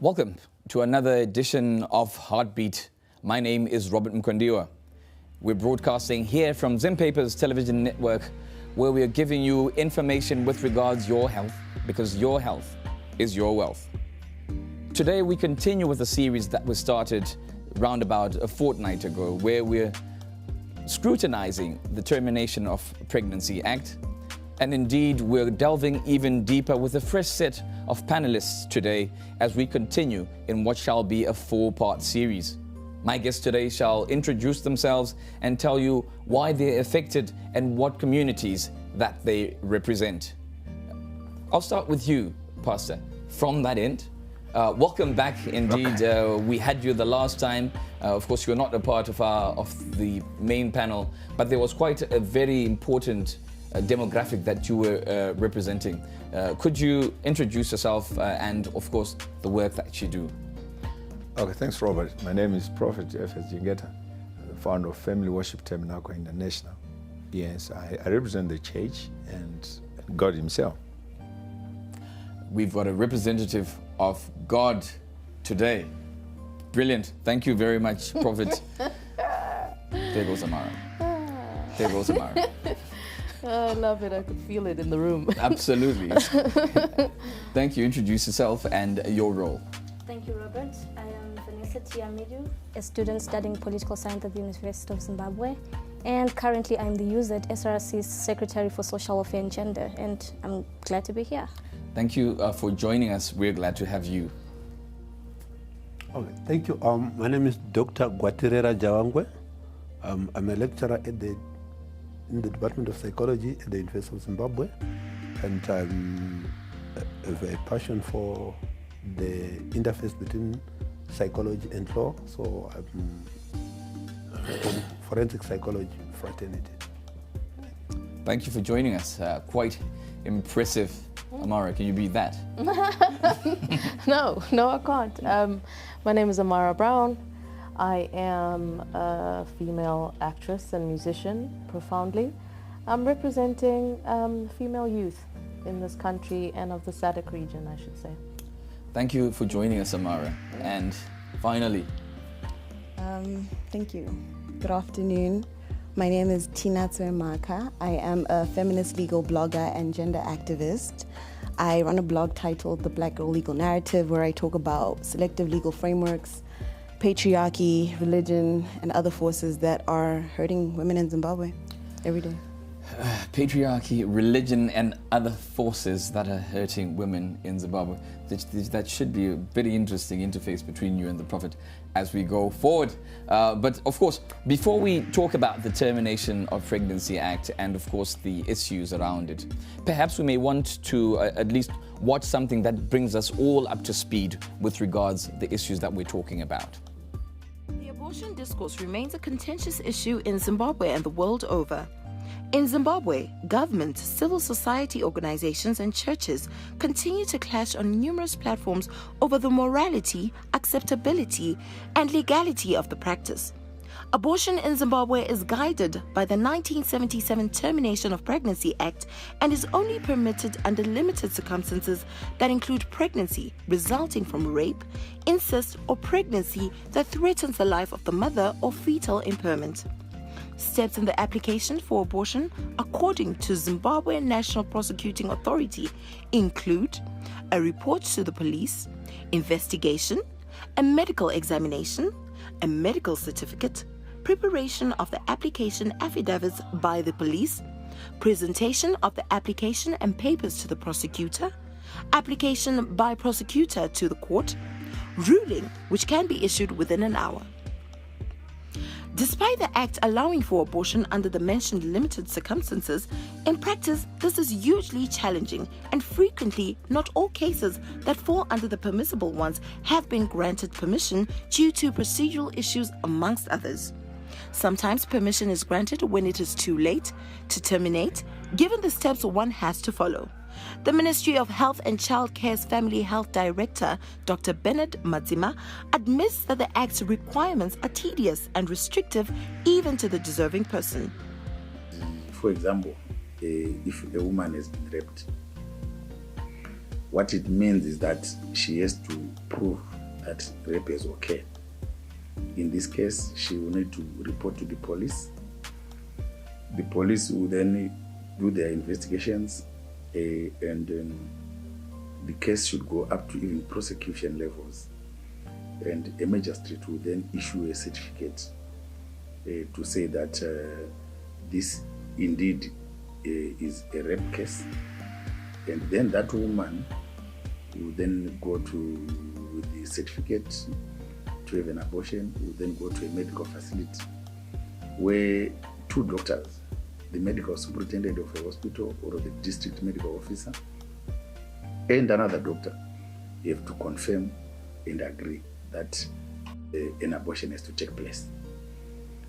Welcome to another edition of HeartBeat. My name is Robert Mkondiwa. We're broadcasting here from Zim Papers Television Network, where we are giving you information with regards your health, because your health is your wealth. Today we continue with a series that was started round about a fortnight ago, where we're scrutinizing the Termination of Pregnancy Act. And indeed, we're delving even deeper with a fresh set of panelists today as we continue in what shall be a 4-part series. My guests today shall introduce themselves and tell you why they're affected and what communities that they represent. I'll start with you, Pastor, from that end. Welcome back indeed. We had you the last time. Of course, you're not a part of the main panel, but there was quite a very important demographic that you were representing. Could you introduce yourself and, of course, the work that you do? Okay, thanks, Robert. My name is Prophet F.S. Jingeta, the founder of Family Worship Tabernacle International. Yes, I represent the church and God Himself. We've got a representative of God today. Brilliant. Thank you very much, Prophet. There goes Amara. There goes Amara. I love it. I could feel it in the room. Absolutely. Thank you. Introduce yourself and your role. Thank you, Robert. I am Vanessa Tiamidu, a student studying political science at the University of Zimbabwe. And currently I'm the youth at SRC's Secretary for Social Welfare and Gender. And I'm glad to be here. Thank you for joining us. We're glad to have you. Okay, thank you. My name is Dr. Gwatirera Jawangwe. I'm a lecturer in the Department of Psychology at the University of Zimbabwe, and I have a passion for the interface between psychology and law, so I'm from forensic psychology fraternity. Thank you for joining us. Quite impressive. Amara, can you beat that? No, I can't. My name is Amara Brown. I am a female actress and musician, profoundly. I'm representing female youth in this country and of the SADC region, I should say. Thank you for joining us, Amara. And finally. Thank you. Good afternoon. My name is Tina Maka. I am a feminist legal blogger and gender activist. I run a blog titled The Black Girl Legal Narrative, where I talk about selective legal frameworks, patriarchy, religion, and other forces that are hurting women in Zimbabwe every day. Patriarchy, religion, and other forces that are hurting women in Zimbabwe. That should be a very interesting interface between you and the Prophet as we go forward. But of course, before we talk about the Termination of Pregnancy Act and of course the issues around it, perhaps we may want to at least watch something that brings us all up to speed with regards to the issues that we're talking about. The abortion discourse remains a contentious issue in Zimbabwe and the world over. In Zimbabwe, government, civil society organizations and churches continue to clash on numerous platforms over the morality, acceptability, and legality of the practice. Abortion in Zimbabwe is guided by the 1977 Termination of Pregnancy Act and is only permitted under limited circumstances that include pregnancy resulting from rape, incest, or pregnancy that threatens the life of the mother or fetal impairment. Steps in the application for abortion, according to Zimbabwe National Prosecuting Authority, include a report to the police, investigation, a medical examination, a medical certificate, preparation of the application affidavits by the police, presentation of the application and papers to the prosecutor, application by prosecutor to the court, ruling which can be issued within an hour. Despite the Act allowing for abortion under the mentioned limited circumstances, in practice this is hugely challenging and frequently not all cases that fall under the permissible ones have been granted permission due to procedural issues amongst others. Sometimes permission is granted when it is too late to terminate, given the steps one has to follow. The Ministry of Health and Child Care's Family Health Director, Dr. Bernard Madzima, admits that the Act's requirements are tedious and restrictive even to the deserving person. For example, if a woman is raped, what it means is that she has to prove that rape has occurred. In this case, she will need to report to the police. The police will then do their investigations, and the case should go up to even prosecution levels. And a magistrate will then issue a certificate to say that this indeed is a rape case. And then that woman will then go with the certificate to have an abortion, will then go to a medical facility where two doctors, the medical superintendent of a hospital or the district medical officer, and another doctor, have to confirm and agree that an abortion has to take place.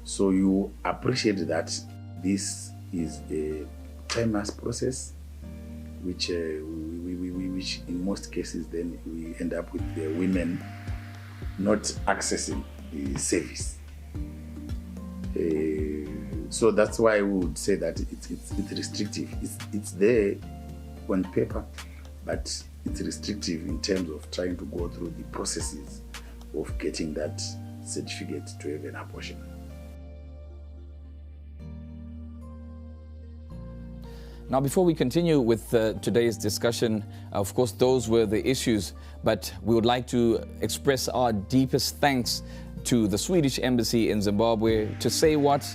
So you appreciate that this is a timeless process, which which in most cases then we end up with the women not accessing the service. So that's why I would say that it's restrictive. It's there on paper, but it's restrictive in terms of trying to go through the processes of getting that certificate to have an abortion. Now, before we continue with today's discussion, of course, those were the issues, but we would like to express our deepest thanks to the Swedish Embassy in Zimbabwe, to say what?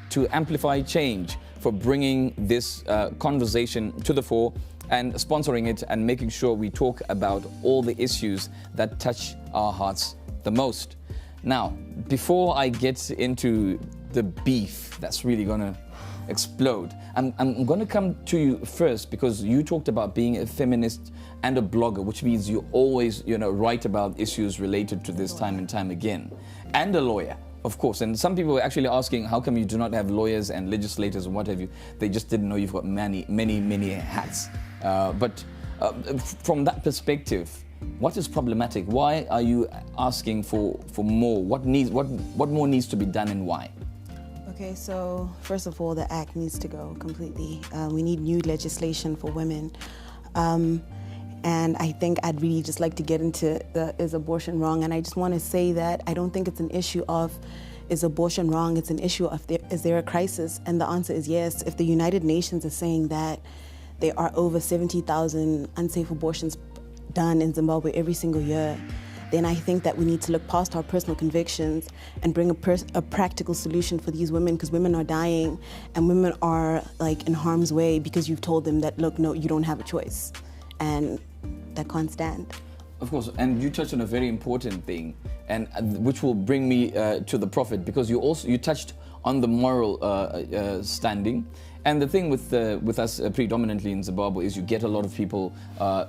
To amplify change, for bringing this conversation to the fore and sponsoring it and making sure we talk about all the issues that touch our hearts the most. Now, before I get into the beef that's really going to explode, I'm going to come to you first, because you talked about being a feminist and a blogger, which means you always, write about issues related to this time and time again, and a lawyer, of course. And some people were actually asking, how come you do not have lawyers and legislators and what have you? They just didn't know you've got many, many, many hats. But from that perspective, what is problematic? Why are you asking for more? What more needs to be done, and why? Okay, so first of all, the act needs to go completely. We need new legislation for women. And I think I'd really just like to get into is abortion wrong? And I just want to say that I don't think it's an issue of is abortion wrong? It's an issue of is there a crisis? And the answer is yes. If the United Nations is saying that there are over 70,000 unsafe abortions done in Zimbabwe every single year, then I think that we need to look past our personal convictions and bring a practical solution for these women, because women are dying and women are in harm's way because you've told them that, look, no, you don't have a choice. And that can't stand. Of course, and you touched on a very important thing, and which will bring me to the Prophet, because you touched on the moral standing. And the thing with us predominantly in Zimbabwe is you get a lot of people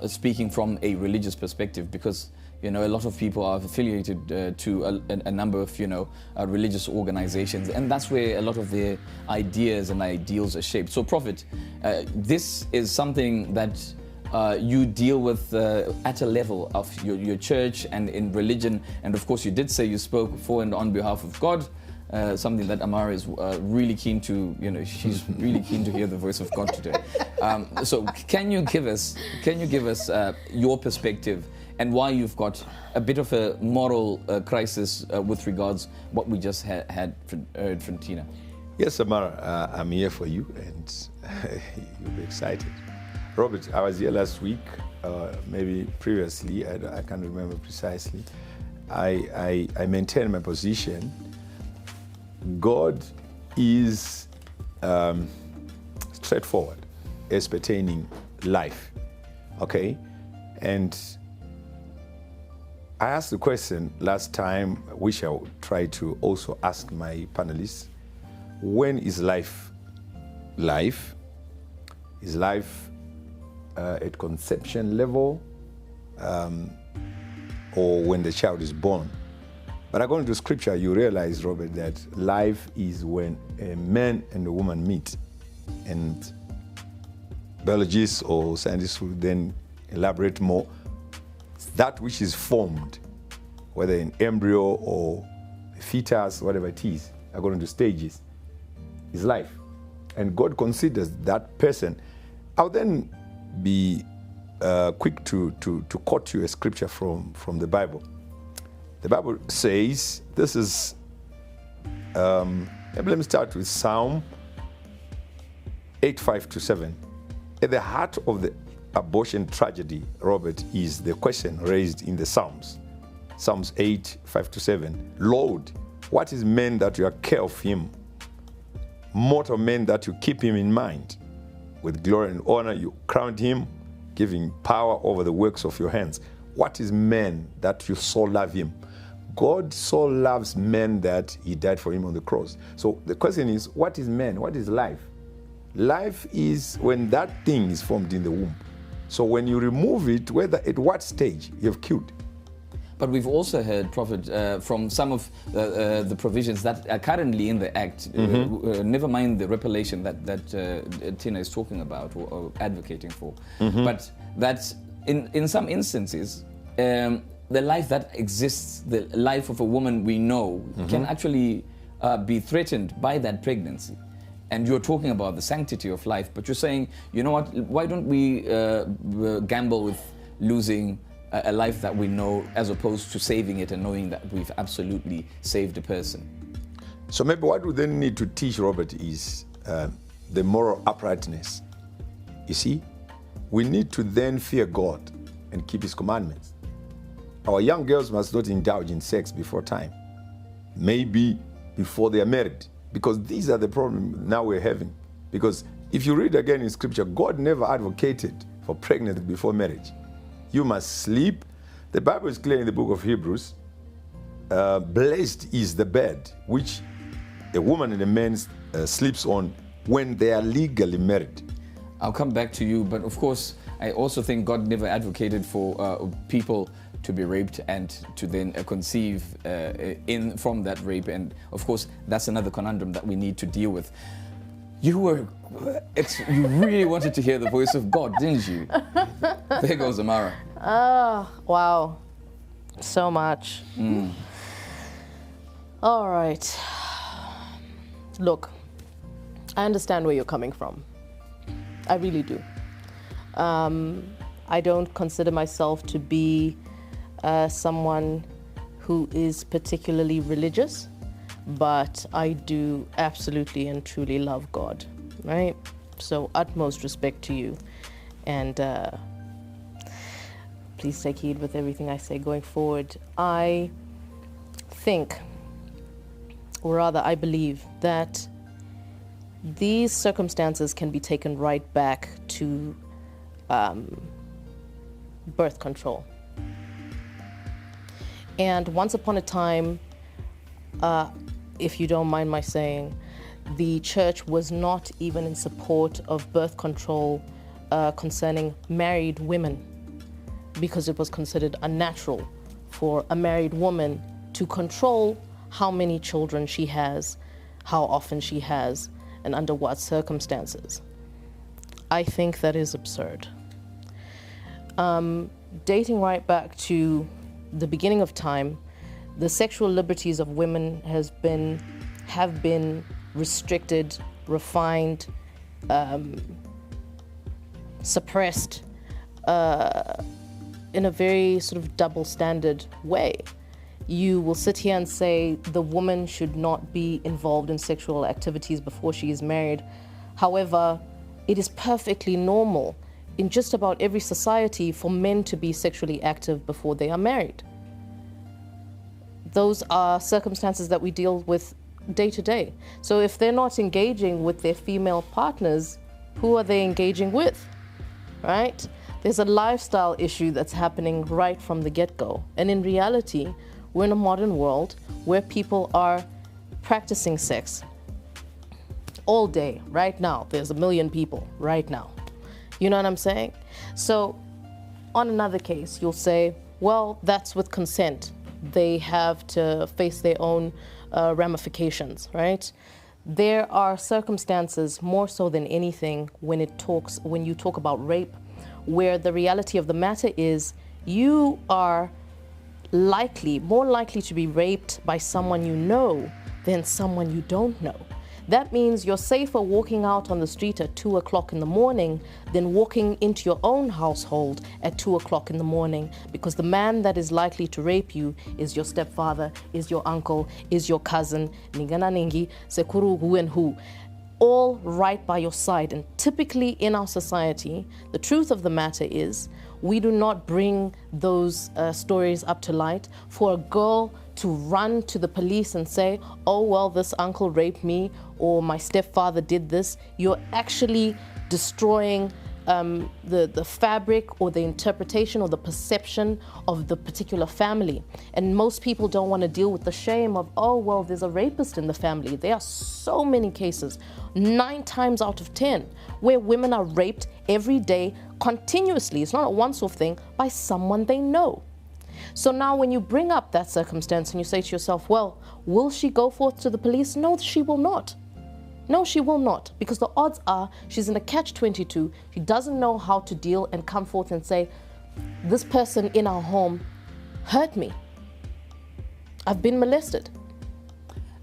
speaking from a religious perspective, because a lot of people are affiliated to a number of religious organizations, and that's where a lot of their ideas and ideals are shaped. So, Prophet, this is something that you deal with at a level of your church and in religion, and of course you did say you spoke for and on behalf of God, something that Amara is really keen to, she's really keen to hear the voice of God today. So can you give us your perspective and why you've got a bit of a moral crisis with regards what we just had from Tina? Yes, Amara, I'm here for you, and you'll be excited. Robert, I was here last week, maybe previously, I can't remember precisely. I maintain my position. God is straightforward as pertaining life, okay? And I asked the question last time, which I will try to also ask my panelists. When is life life? Is life at conception level, or when the child is born? But according to Scripture, you realize, Robert, that life is when a man and a woman meet. And biologists or scientists will then elaborate more. That which is formed, whether an embryo or a fetus, whatever it is, according to stages, is life. And God considers that person. I'll then be quick to quote you a scripture from the Bible. The Bible says, this is, let me start with Psalm 8:5-7. At the heart of the abortion tragedy, Robert, is the question raised in the Psalms. Psalms 8:5-7. Lord, what is man that you are care of him? Mortal man that you keep him in mind. With glory and honor you crowned him, giving power over the works of your hands. What is man that you so love him? God so loves man that he died for him on the cross. So the question is, what is man? What is life? Life is when that thing is formed in the womb. So when you remove it, whether at what stage, you have killed. But we've also heard, Prophet, from some of the provisions that are currently in the Act, never mind the revelation that Tina is talking about or advocating for, but that in some instances, the life that exists, the life of a woman we know, can actually be threatened by that pregnancy. And you're talking about the sanctity of life, but you're saying, you know what, why don't we gamble with losing a life that we know, as opposed to saving it and knowing that we've absolutely saved a person? So maybe what we then need to teach, Robert, is the moral uprightness. You see, we need to then fear God and keep his commandments. Our young girls must not indulge in sex before time, maybe before they are married, because these are the problems now we're having. Because if you read again in Scripture, God never advocated for pregnancy before marriage. You must sleep. The Bible is clear in the book of Hebrews. Blessed is the bed which a woman and a man sleeps on when they are legally married. I'll come back to you, but of course, I also think God never advocated for people to be raped and to then conceive from that rape. And of course, that's another conundrum that we need to deal with. You really wanted to hear the voice of God, didn't you? There goes Amara. Oh, wow. So much. All right. Look, I understand where you're coming from. I really do. I don't consider myself to be someone who is particularly religious, but I do absolutely and truly love God, right? So utmost respect to you, and please take heed with everything I say going forward. I think, or rather I believe, that these circumstances can be taken right back to birth control. And once upon a time, if you don't mind my saying, the church was not even in support of birth control concerning married women, because it was considered unnatural for a married woman to control how many children she has, how often she has, and under what circumstances. I think that is absurd. Dating right back to the beginning of time, the sexual liberties of women have been restricted, refined, suppressed in a very sort of double standard way. You will sit here and say the woman should not be involved in sexual activities before she is married. However, it is perfectly normal in just about every society for men to be sexually active before they are married. Those are circumstances that we deal with day to day. So if they're not engaging with their female partners, who are they engaging with, right? There's a lifestyle issue that's happening right from the get-go. And in reality, we're in a modern world where people are practicing sex all day, right now. There's 1 million people right now. You know what I'm saying? So on another case, you'll say, well, that's with consent. They have to face their own ramifications, right? There are circumstances more so than anything when you talk about rape, where the reality of the matter is you are more likely to be raped by someone you know than someone you don't know. That means you're safer walking out on the street at 2 o'clock in the morning than walking into your own household at 2 o'clock in the morning, because the man that is likely to rape you is your stepfather, is your uncle, is your cousin, ningana ningi, sekuru who and who, all right by your side. And typically in our society, the truth of the matter is we do not bring those stories up to light. For a girl to run to the police and say, oh, well, this uncle raped me, or my stepfather did this, you're actually destroying the fabric or the interpretation or the perception of the particular family. And most people don't want to deal with the shame of, oh, well, there's a rapist in the family. There are so many cases, 9 times out of 10, where women are raped every day, continuously. It's not a once-off thing, by someone they know. So now when you bring up that circumstance and you say to yourself, well, will she go forth to the police? No, she will not. No, she will not, because the odds are she's in a catch-22. She doesn't know how to deal and come forth and say, this person in our home hurt me. I've been molested.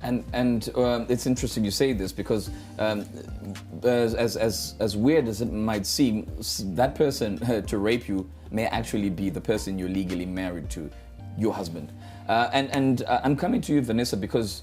And it's interesting you say this, because as weird as it might seem, that person to rape you may actually be the person you're legally married to, your husband. And I'm coming to you, Vanessa, because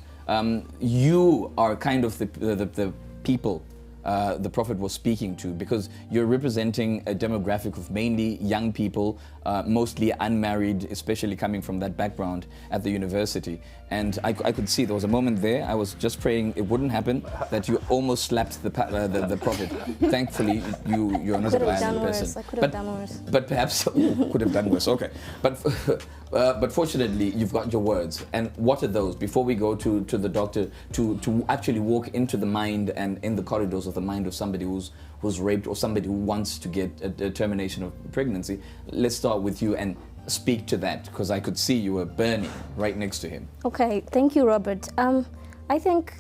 you are kind of the people the Prophet was speaking to, because you're representing a demographic of mainly young people, mostly unmarried, especially coming from that background at the university. And I could see there was a moment there, I was just praying it wouldn't happen, that you almost slapped the Prophet. Thankfully, you're not a violent person. I could have done worse. But perhaps, could have done worse, okay. But fortunately, you've got your words. And what are those? Before we go to the doctor, to actually walk into the mind and in the corridors of the mind of somebody who's raped, or somebody who wants to get a termination of pregnancy, let's start with you and speak to that, because I could see you were burning right next to him. Okay, thank you, Robert. I think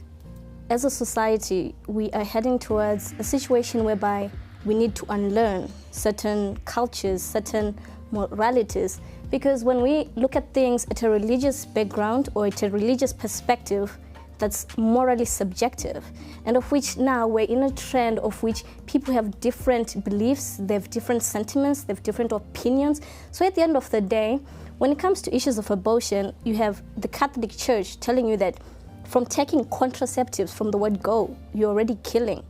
as a society, we are heading towards a situation whereby we need to unlearn certain cultures, certain moralities, because when we look at things at a religious background or at a religious perspective, that's morally subjective, and of which now we're in a trend of which people have different beliefs, they have different sentiments, they have different opinions. So at the end of the day, when it comes to issues of abortion, you have the Catholic Church telling you that from taking contraceptives from the word go, you're already killing,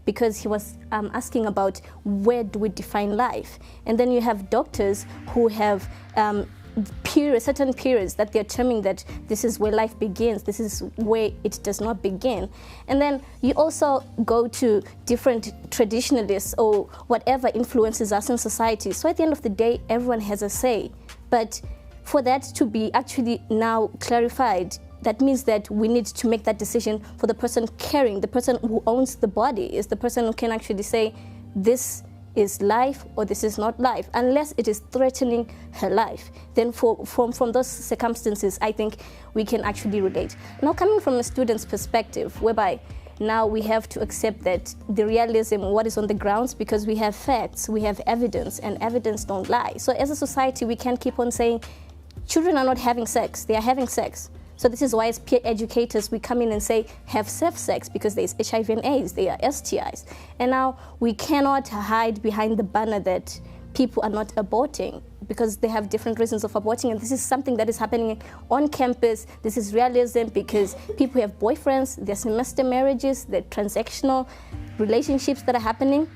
because he was asking about where do we define life. And then you have doctors who have certain periods that they're terming that this is where life begins, this is where it does not begin. And then you also go to different traditionalists or whatever influences us in society. So at the end of the day, everyone has a say. But for that to be actually now clarified, that means that we need to make that decision for the person caring, the person who owns the body, is the person who can actually say, this is life or this is not life, unless it is threatening her life. Then from those circumstances, I think we can actually relate. Now, coming from a student's perspective, whereby now we have to accept that the realism, what is on the grounds, because we have facts, we have evidence, and evidence don't lie. So as a society, we can't keep on saying children are not having sex, they are having sex. So this is why as peer educators, we come in and say, have safe sex, because there's HIV and AIDS, there are STIs. And now we cannot hide behind the banner that people are not aborting, because they have different reasons of aborting. And this is something that is happening on campus. This is realism, because people have boyfriends, there's semester marriages, there are transactional relationships that are happening.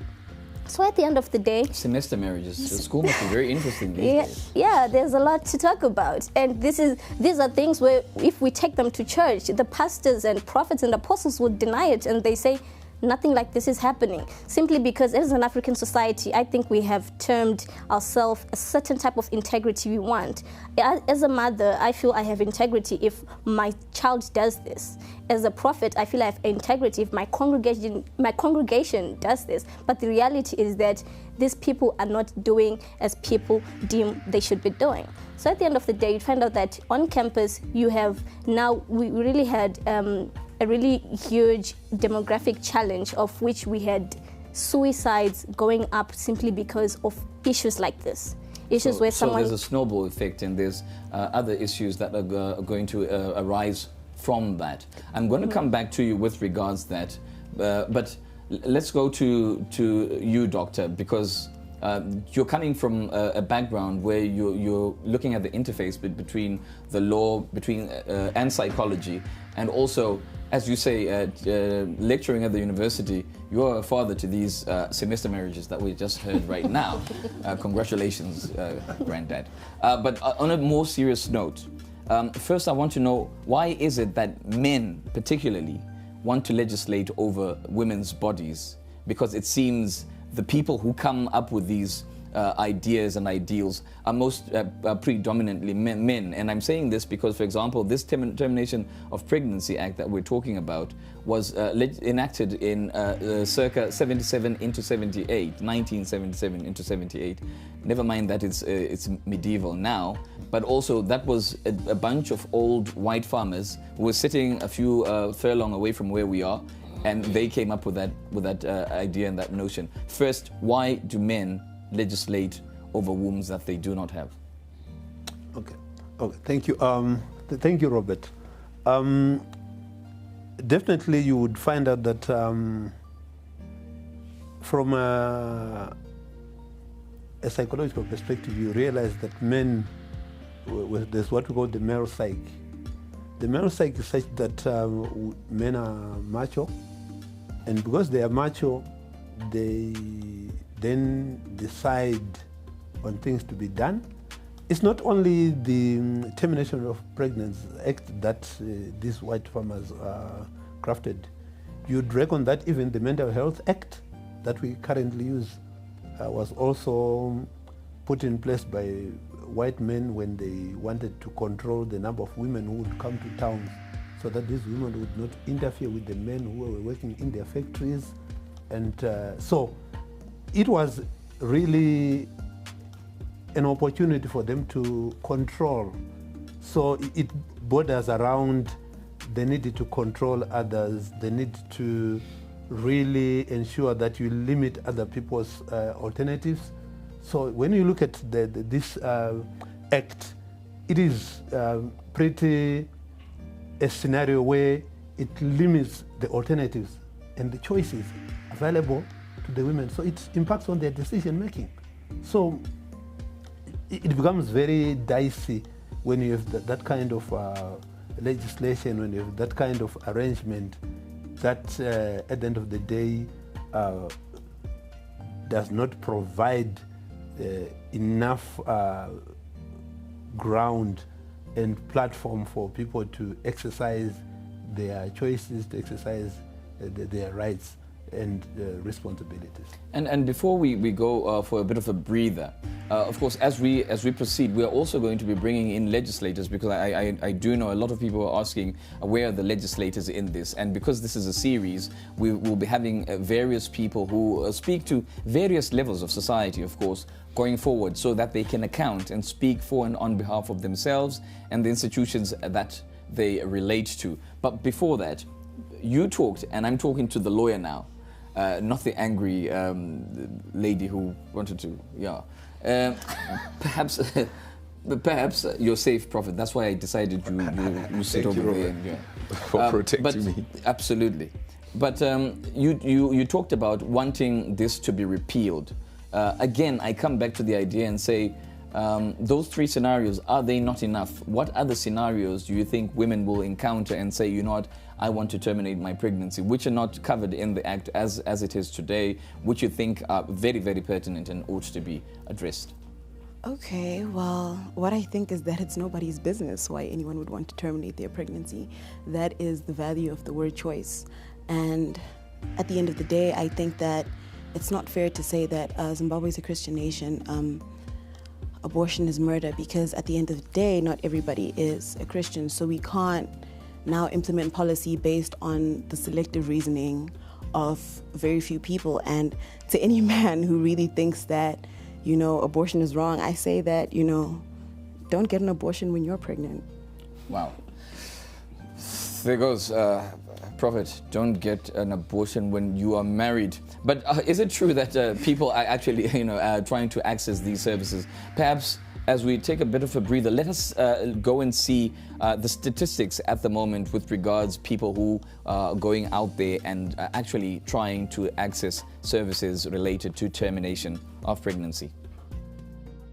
So at the end of the day... Semester marriages. The school must be very interesting these days. Yeah, there's a lot to talk about. And these are things where if we take them to church, the pastors and prophets and apostles would deny it, and they say, nothing like this is happening. Simply because as an African society, I think we have termed ourselves a certain type of integrity we want. As a mother, I feel I have integrity if my child does this. As a prophet, I feel I have integrity if my congregation does this. But the reality is that these people are not doing as people deem they should be doing. So at the end of the day, you find out that on campus, you have now, we really had a really huge demographic challenge, of which we had suicides going up simply because of issues like this. Issues where someone... So there's a snowball effect, and there's other issues that are going to arise from that. I'm going to come back to you with regards that, but let's go to you, Doctor, because you're coming from a background where you're looking at the interface between the law, and psychology, and also, as you say, lecturing at the university. You're a father to these semester marriages that we just heard right now. Congratulations, Granddad. But on a more serious note, first I want to know, why is it that men particularly want to legislate over women's bodies? Because it seems the people who come up with these ideas and ideals are most predominantly men. And I'm saying this because, for example, this Termination of Pregnancy Act that we're talking about was enacted in circa 77 into 78, 1977 into 78. Never mind that it's medieval now, but also that was a bunch of old white farmers who were sitting a few furlong away from where we are, and they came up with that idea and that notion. First, why do men legislate over wombs that they do not have? Okay, thank you. Thank you, Robert. Definitely, you would find out that from a psychological perspective, you realize that men, there's what we call the male psyche. The male psyche is such that men are macho, and because they are macho, they then decide on things to be done. It's not only the Termination of Pregnancy Act that these white farmers crafted. You'd reckon that even the Mental Health Act that we currently use was also put in place by white men when they wanted to control the number of women who would come to towns, so that these women would not interfere with the men who were working in their factories. And so it was really an opportunity for them to control. So it borders around the need to control others, the need to really ensure that you limit other people's alternatives. So when you look at this act, it is pretty a scenario where it limits the alternatives and the choices available to the women. So it impacts on their decision making. So it becomes very dicey when you have that kind of legislation, when you have that kind of arrangement that at the end of the day does not provide enough ground and platform for people to exercise their choices, to exercise their rights and responsibilities. And before we go for a bit of a breather, of course, as we proceed, we are also going to be bringing in legislators, because I do know a lot of people are asking where are the legislators in this, and because this is a series, we will be having various people who speak to various levels of society, of course, going forward, so that they can account and speak for and on behalf of themselves and the institutions that they relate to. But before that, you talked, and I'm talking to the lawyer now, not the angry lady who wanted to, perhaps you're safe, Prophet. That's why I decided you sit over there. And, for protecting me. Absolutely. But you talked about wanting this to be repealed. Again, I come back to the idea and say, those three scenarios, are they not enough? What other scenarios do you think women will encounter and say, you know what, I want to terminate my pregnancy, which are not covered in the Act as it is today, which you think are very, very pertinent and ought to be addressed? Okay, well, what I think is that it's nobody's business why anyone would want to terminate their pregnancy. That is the value of the word choice. And at the end of the day, I think that it's not fair to say that Zimbabwe is a Christian nation. Abortion is murder, because at the end of the day, not everybody is a Christian. So we can't now implement policy based on the selective reasoning of very few people. And to any man who really thinks that, abortion is wrong, I say that, don't get an abortion when you're pregnant. Wow. There goes, Prophet, don't get an abortion when you are married. But is it true that people are actually, trying to access these services? Perhaps as we take a bit of a breather, let us go and see the statistics at the moment with regards people who are going out there and actually trying to access services related to termination of pregnancy.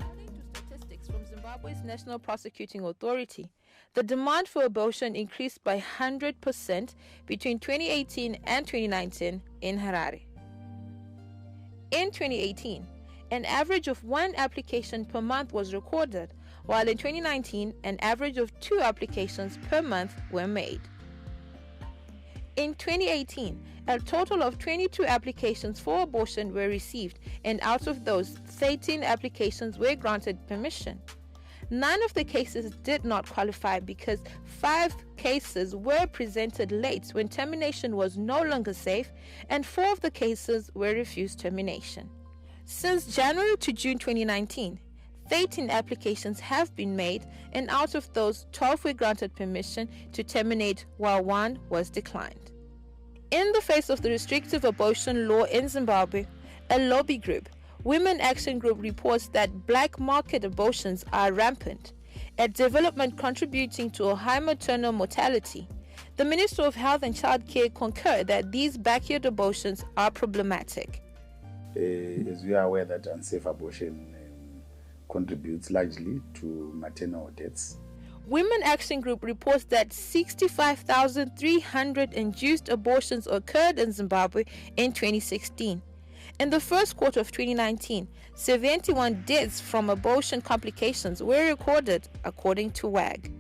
According to statistics from Zimbabwe's National Prosecuting Authority, the demand for abortion increased by 100% between 2018 and 2019 in Harare. In 2018, an average of 1 application per month was recorded, while in 2019, an average of 2 applications per month were made. In 2018, a total of 22 applications for abortion were received, and out of those, 13 applications were granted permission. None of the cases did not qualify because 5 cases were presented late when termination was no longer safe, and 4 of the cases were refused termination. Since January to June 2019, 13 applications have been made, and out of those, 12 were granted permission to terminate while 1 was declined. In the face of the restrictive abortion law in Zimbabwe, a lobby group, Women Action Group, reports that black market abortions are rampant, a development contributing to a high maternal mortality. The Minister of Health and Child Care concurred that these backyard abortions are problematic. As we are aware that unsafe abortion contributes largely to maternal deaths. Women Action Group reports that 65,300 induced abortions occurred in Zimbabwe in 2016. In the first quarter of 2019, 71 deaths from abortion complications were recorded, according to WAG.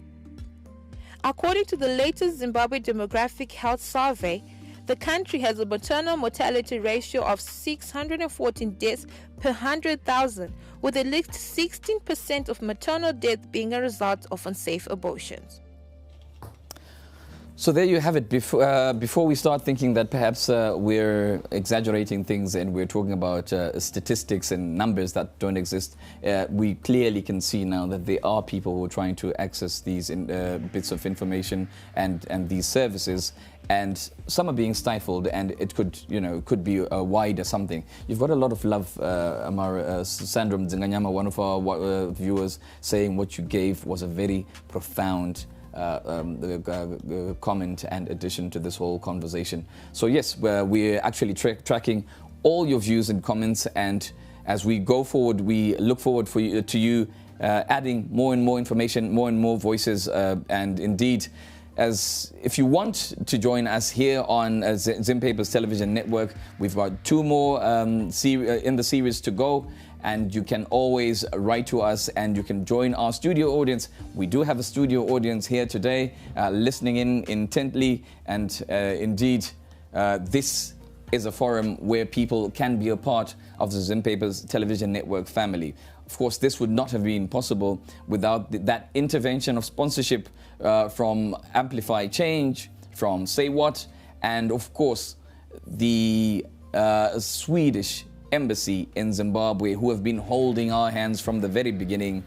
According to the latest Zimbabwe Demographic Health Survey, the country has a maternal mortality ratio of 614 deaths per 100,000, with at least 16% of maternal death being a result of unsafe abortions. So there you have it. Before we start thinking that perhaps we're exaggerating things and we're talking about statistics and numbers that don't exist, we clearly can see now that there are people who are trying to access these bits of information and these services, and some are being stifled, and it could be a wide or something. You've got a lot of love, Amara. Sandra Mdzinganyama, one of our viewers, saying what you gave was a very profound comment and addition to this whole conversation. So yes, we're actually tracking all your views and comments, and as we go forward, we look forward to you adding more and more information, more and more voices, and indeed, if you want to join us here on Zim Papers Television Network, we've got 2 more in the series to go. And you can always write to us and you can join our studio audience. We do have a studio audience here today, listening in intently. And indeed, this is a forum where people can be a part of the Zim Papers Television Network family. Of course, this would not have been possible without that intervention of sponsorship from Amplify Change, from Say What, and of course, the Swedish Embassy in Zimbabwe, who have been holding our hands from the very beginning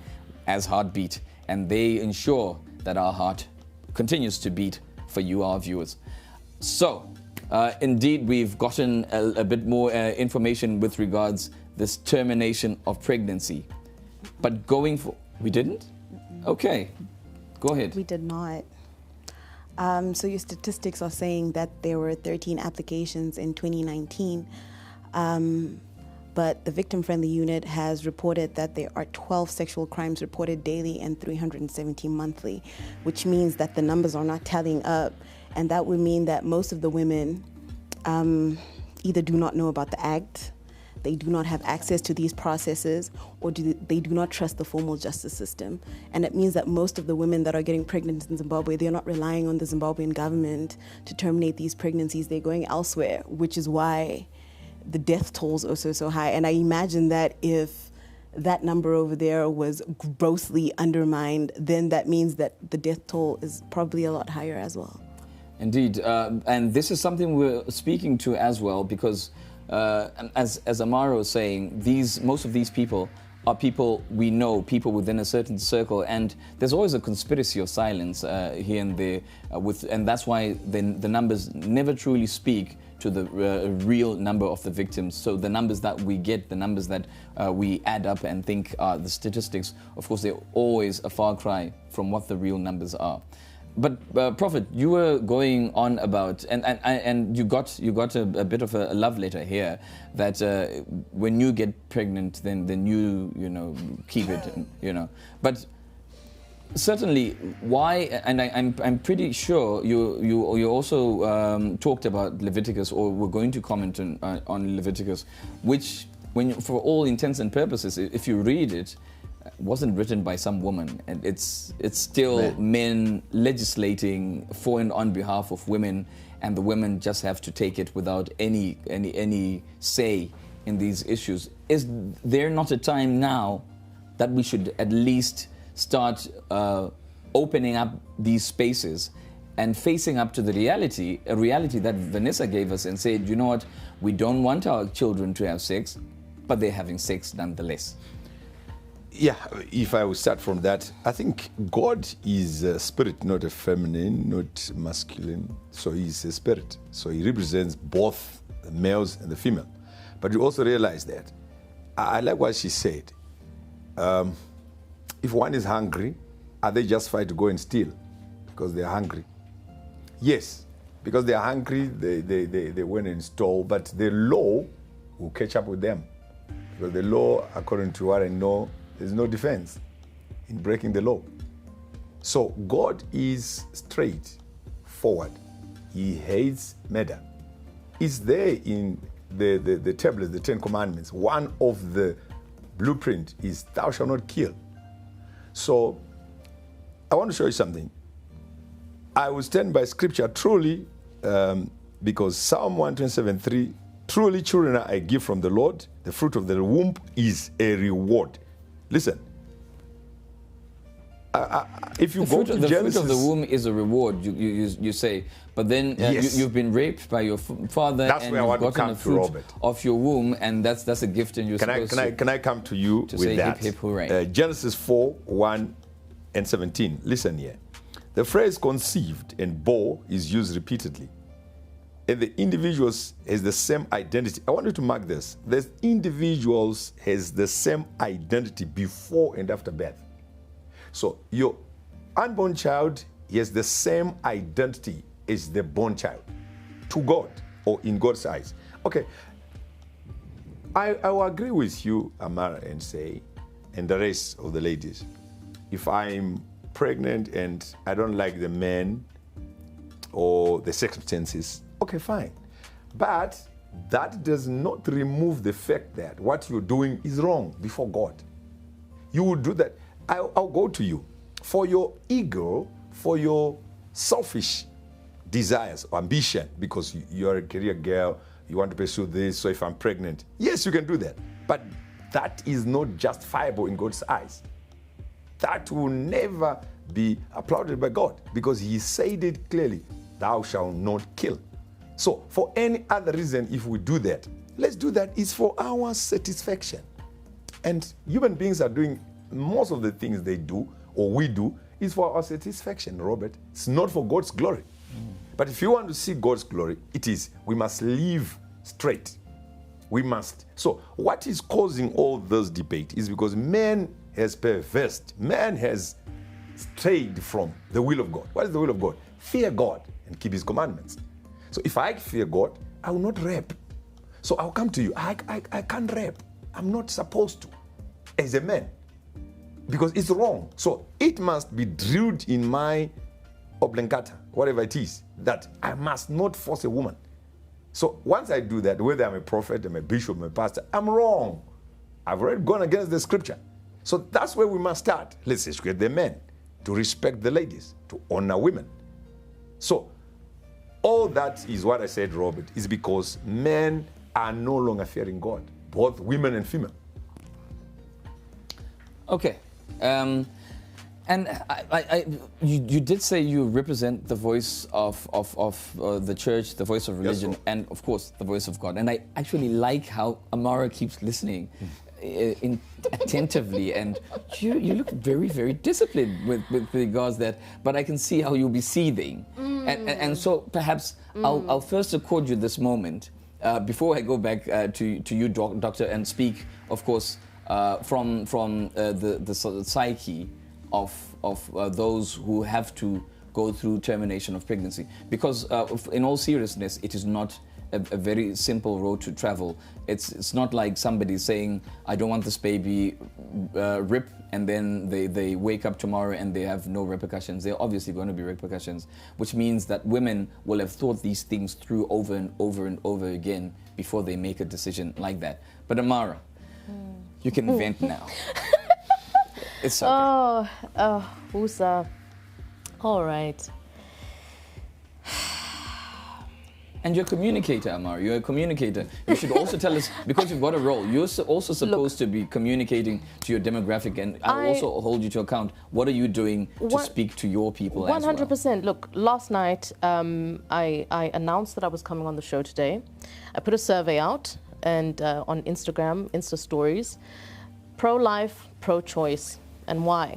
as HeartBeat, and they ensure that our heart continues to beat for you, our viewers. So, indeed, we've gotten a bit more information with regards this termination of pregnancy. But we didn't? Okay, go ahead. We did not. So your statistics are saying that there were 13 applications in 2019. But the victim-friendly unit has reported that there are 12 sexual crimes reported daily and 317 monthly, which means that the numbers are not tallying up, and that would mean that most of the women either do not know about the act, they do not have access to these processes, or they do not trust the formal justice system. And it means that most of the women that are getting pregnant in Zimbabwe, they're not relying on the Zimbabwean government to terminate these pregnancies. They're going elsewhere, which is why the death tolls are so high. And I imagine that if that number over there was grossly undermined, then that means that the death toll is probably a lot higher as well. Indeed, and this is something we're speaking to as well, because as Amaro was saying, most of these people are people we know, people within a certain circle, and there's always a conspiracy of silence here and there, and that's why the numbers never truly speak to the real number of the victims. So the numbers that we get, the numbers that we add up and think are the statistics, of course, they're always a far cry from what the real numbers are. But Prophet, you were going on about, and you got a bit of a love letter here that when you get pregnant, then you keep it, But certainly, why? And I'm pretty sure you also talked about Leviticus, or were going to comment on Leviticus, which, for all intents and purposes, if you read it, wasn't written by some woman, and it's still men legislating for and on behalf of women, and the women just have to take it without any say in these issues. Is there not a time now that we should at least start opening up these spaces and facing up to the reality, a reality that Vanessa gave us and said, you know what, we don't want our children to have sex, but they're having sex nonetheless? Yeah, if I would start from that, I think God is a spirit, not a feminine, not masculine. So he's a spirit. So he represents both the males and the female. But you also realize that, I like what she said. If one is hungry, are they justified to go and steal because they're hungry? Yes, because they're hungry, they went and stole, but the law will catch up with them. Because the law, according to what I know, there's no defense in breaking the law. So God is straightforward. He hates murder. It's there in the tablets, the 10 Commandments. One of the blueprint is thou shalt not kill. So I want to show you something. I will stand by Scripture truly, because Psalm 127:3, truly children are a gift from the Lord. The fruit of the womb is a reward. Listen, if you go to Genesis... The fruit of the womb is a reward, you say, but then yes. you've been raped by your father, that's and where you've I want to gotten come a fruit Robert. Of your womb, and that's a gift, and you're supposed to... Can I come to you to with say that? Hip, hip, hooray. Genesis 4:1-17. Listen here. The phrase conceived and bore is used repeatedly. And the individuals has the same identity. I want you to mark this. The individuals has the same identity before and after birth. So your unborn child has the same identity as the born child to God, or in God's eyes. Okay, I will agree with you, Amara, and say, and the rest of the ladies, if I'm pregnant and I don't like the man or the circumstances, okay, fine. But that does not remove the fact that what you're doing is wrong before God. You will do that. I'll go to you. For your ego, for your selfish desires or ambition, because you're a career girl, you want to pursue this, so if I'm pregnant, yes, you can do that. But that is not justifiable in God's eyes. That will never be applauded by God, because he said it clearly, thou shalt not kill. So for any other reason, if we do that, let's do that. It's for our satisfaction. And human beings are doing most of the things they do, or we do, is for our satisfaction, Robert. It's not for God's glory. But if you want to see God's glory, we must live straight. We must. So what is causing all this debate is because man has perversed. Man has strayed from the will of God. What is the will of God? Fear God and keep his commandments. So if I fear God, I will not rape. So I'll come to you. I can't rape. I'm not supposed to as a man, because it's wrong. So it must be drilled in my oblongata, whatever it is, that I must not force a woman. So once I do that, whether I'm a prophet, I'm a bishop, I'm a pastor, I'm wrong. I've already gone against the Scripture. So that's where we must start. Let's educate the men to respect the ladies, to honor women. So all that is what I said, Robert, is because men are no longer fearing God, both women and female. Okay. And you did say you represent the voice of the church, the voice of religion, yes, and of course the voice of God. And I actually like how Amara keeps listening. attentively, and you look very, very disciplined with regards that. But I can see how you'll be seething, and so perhaps I'll first accord you this moment before I go back to you, Doctor, and speak, of course, from the psyche of those who have to go through termination of pregnancy, because in all seriousness, it is not a very simple road to travel. It's not like somebody saying, I don't want this baby, rip, and then they wake up tomorrow and they have no repercussions. There are obviously going to be repercussions, which means that women will have thought these things through over and over and over again before they make a decision like that. But Amara, you can vent now. It's okay. Oh, Usa. All right. And you're a communicator, Amara. You're a communicator. You should also tell us, because you've got a role, you're also supposed to be communicating to your demographic, and I'll also hold you to account. What are you doing to speak to your people as well? 100%. Look, last night I announced that I was coming on the show today. I put a survey out and on Instagram, Insta stories, pro-life, pro-choice, and why.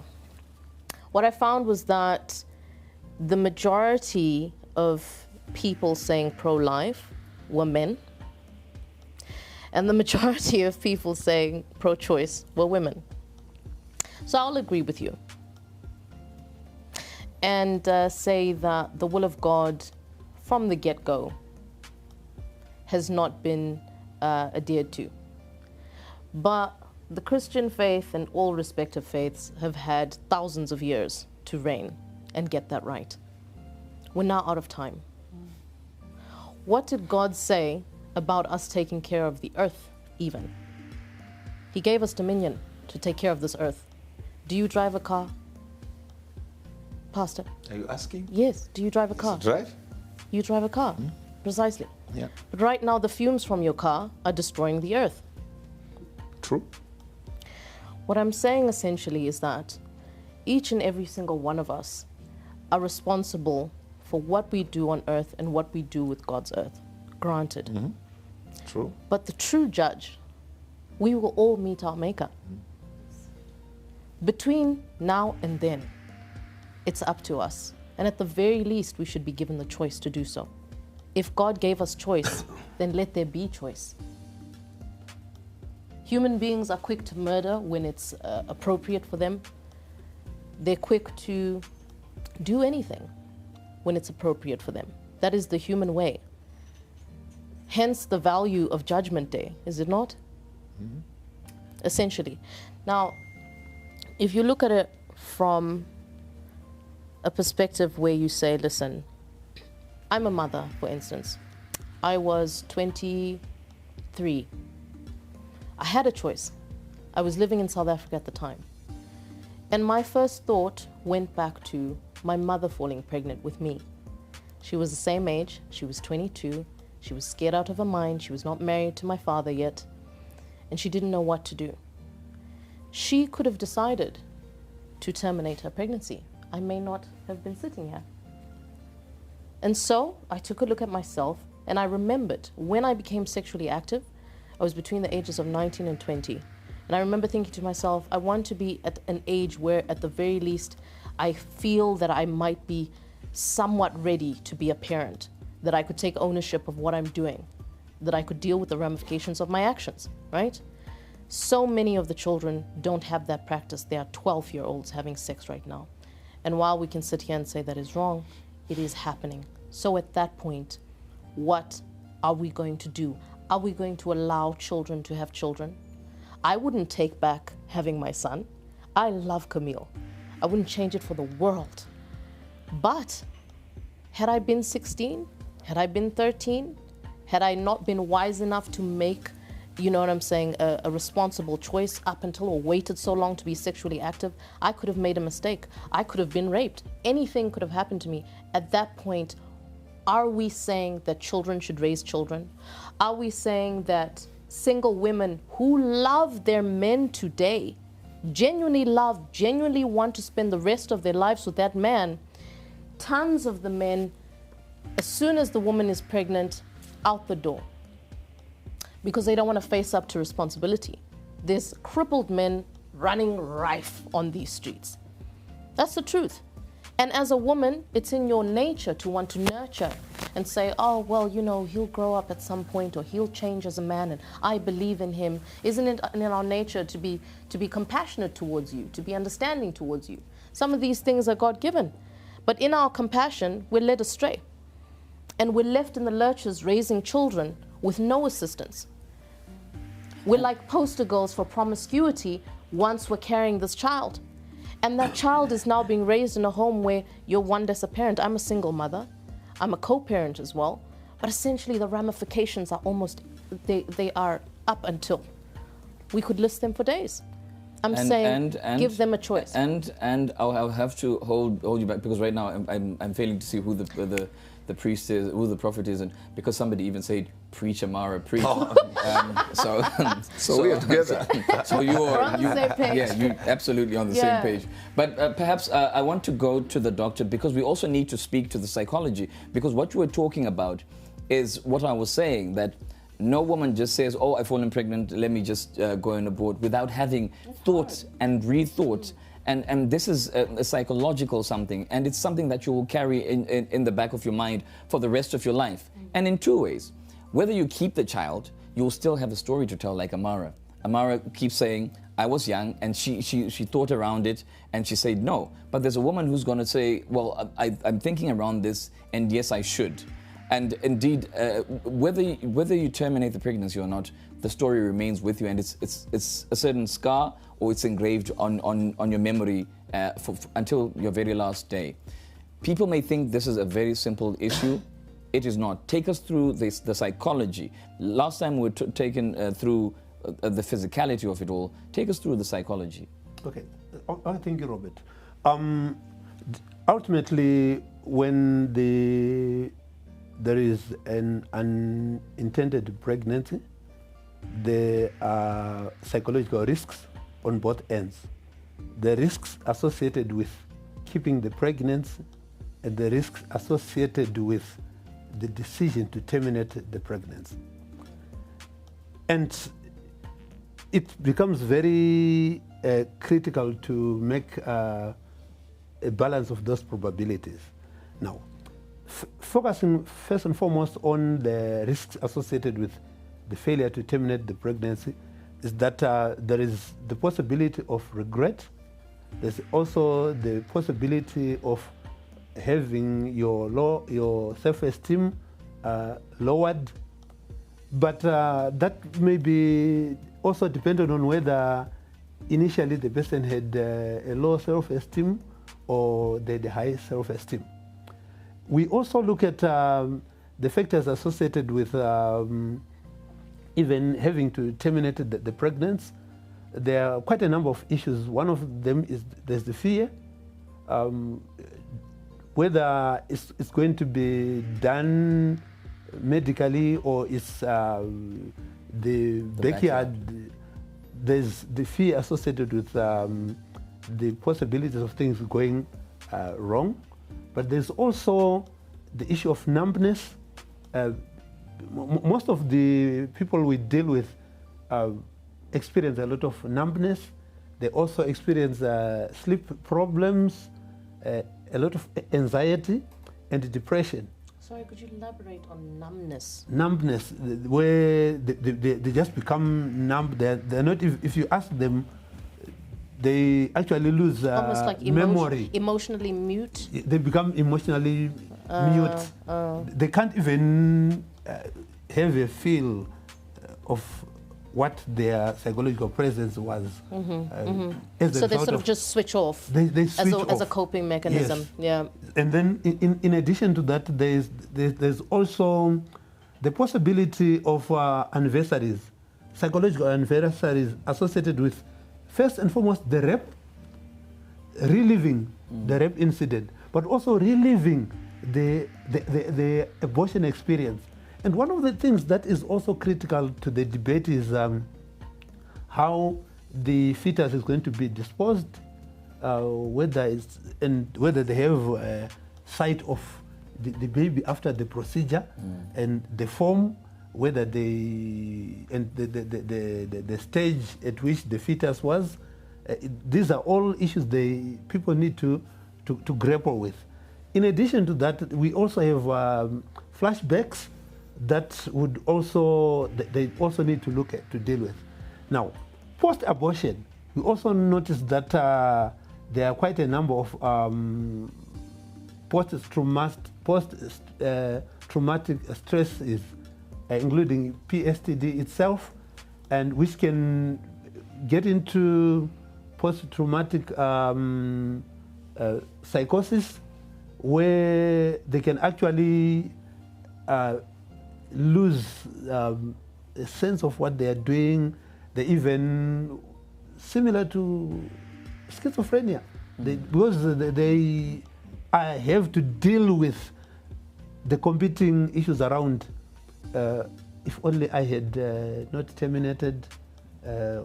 What I found was that the majority of people saying pro-life were men, and the majority of people saying pro-choice were women. So I'll agree with you and say that the will of God from the get-go has not been adhered to. But the Christian faith and all respective faiths have had thousands of years to reign and get that right. We're now out of time. What did God say about us taking care of the earth even? He gave us dominion to take care of this earth. Do you drive a car? Pastor? Are you asking? Yes. Do you drive a car? Drive? You drive a car. Precisely. Yeah. But right now the fumes from your car are destroying the earth. True. What I'm saying essentially is that each and every single one of us are responsible for what we do on earth and what we do with God's earth. Granted. True. But the true judge, we will all meet our maker. Between now and then, it's up to us. And at the very least, we should be given the choice to do so. If God gave us choice, then let there be choice. Human beings are quick to murder when it's appropriate for them. They're quick to do anything when it's appropriate for them. That is the human way. Hence the value of Judgment Day, is it not? Essentially. Now, if you look at it from a perspective where you say, listen, I'm a mother, for instance. I was 23. I had a choice. I was living in South Africa at the time. And my first thought went back to my mother falling pregnant with me. She was the same age. She was 22. She was scared out of her mind. She was not married to my father yet. And she didn't know what to do. She could have decided to terminate her pregnancy. I may not have been sitting here. And so I took a look at myself, and I remembered when I became sexually active, I was between the ages of 19 and 20. And I remember thinking to myself, I want to be at an age where at the very least I feel that I might be somewhat ready to be a parent, that I could take ownership of what I'm doing, that I could deal with the ramifications of my actions, right? So many of the children don't have that practice. They are 12-year-olds having sex right now. And while we can sit here and say that is wrong, it is happening. So at that point, what are we going to do? Are we going to allow children to have children? I wouldn't take back having my son. I love Camille. I wouldn't change it for the world. But had I been 16, had I been 13, had I not been wise enough to make, you know what I'm saying, a responsible choice up until, or waited so long to be sexually active, I could have made a mistake. I could have been raped. Anything could have happened to me. At that point, are we saying that children should raise children? Are we saying that single women who love their men today, genuinely love, genuinely want to spend the rest of their lives with that man, tons of the men, as soon as the woman is pregnant, out the door, because they don't want to face up to responsibility. there's crippled men running rife on these streets. That's the truth. And as a woman, it's in your nature to want to nurture and say, oh, well, you know, he'll grow up at some point, or he'll change as a man, and I believe in him. Isn't it in our nature to be compassionate towards you, to be understanding towards you? Some of these things are God-given. But in our compassion, we're led astray. And we're left in the lurches raising children with no assistance. We're like poster girls for promiscuity once we're carrying this child. And that child is now being raised in a home where you're one less a parent. I'm a single mother. I'm a co-parent as well. But essentially the ramifications are almost, they are up until. We could list them for days. I'm saying give them a choice. And I'll have to hold you back, because right now I'm failing to see who the priest is, who the prophet is, and because somebody even said, preach, Amara, preach. Oh. So we are together. So you're on the same page. Yeah, you're absolutely on the same page. But perhaps I want to go to the doctor, because we also need to speak to the psychology, because what you were talking about is what I was saying, that no woman just says, oh, I've fallen pregnant, let me just go and abort, without having thought and rethought. And this is a psychological something, and it's something that you will carry in the back of your mind for the rest of your life. And in two ways. Whether you keep the child, you'll still have a story to tell, like Amara. Amara keeps saying, I was young, and she thought around it, and she said no. But there's a woman who's going to say, well, I'm thinking around this, and yes, I should. And indeed, whether you terminate the pregnancy or not, the story remains with you, and it's a certain scar, or it's engraved on your memory until your very last day. People may think this is a very simple issue. It is not. Take us through the psychology. Last time we were taken through the physicality of it all. Take us through the psychology. Okay, thank you, Robert. Ultimately, when there is an unintended pregnancy, there are psychological risks on both ends. The risks associated with keeping the pregnancy and the risks associated with the decision to terminate the pregnancy. And it becomes very critical to make a balance of those probabilities. Now, focusing first and foremost on the risks associated with the failure to terminate the pregnancy is that there is the possibility of regret. There's also the possibility of having your self-esteem lowered. But that may be also dependent on whether initially the person had a low self-esteem or they had a high self-esteem. We also look at the factors associated with even having to terminate the pregnancy. There are quite a number of issues. One of them is there's the fear, whether it's going to be done medically or it's the backyard. There's the fear associated with the possibilities of things going wrong. But there's also the issue of numbness. Most of the people we deal with experience a lot of numbness. They also experience sleep problems, a lot of anxiety and depression. Sorry, could you elaborate on numbness? Numbness, where they just become numb. They're not, if you ask them, they actually lose almost like memory. Emotionally mute? They become emotionally mute. They can't even have a feel of what their psychological presence was. So they sort of just switch off, they switch off as a coping mechanism. Yes. Yeah. And then in addition to that, there's also the possibility of anniversaries, psychological anniversaries associated with, first and foremost, the rape, reliving the rape incident, but also reliving the abortion experience. And one of the things that is also critical to the debate is how the fetus is going to be disposed, whether they have sight of the baby after the procedure, and the form whether the stage at which the fetus was. These are all issues people need to grapple with. In addition to that, we also have flashbacks that would also they also need to deal with. Now, post-abortion, we also noticed that there are quite a number of post-traumatic stresses, including PTSD itself, and which can get into post-traumatic psychosis, where they can actually lose a sense of what they are doing. They even similar to schizophrenia, because they have to deal with the competing issues around. If only I had not terminated,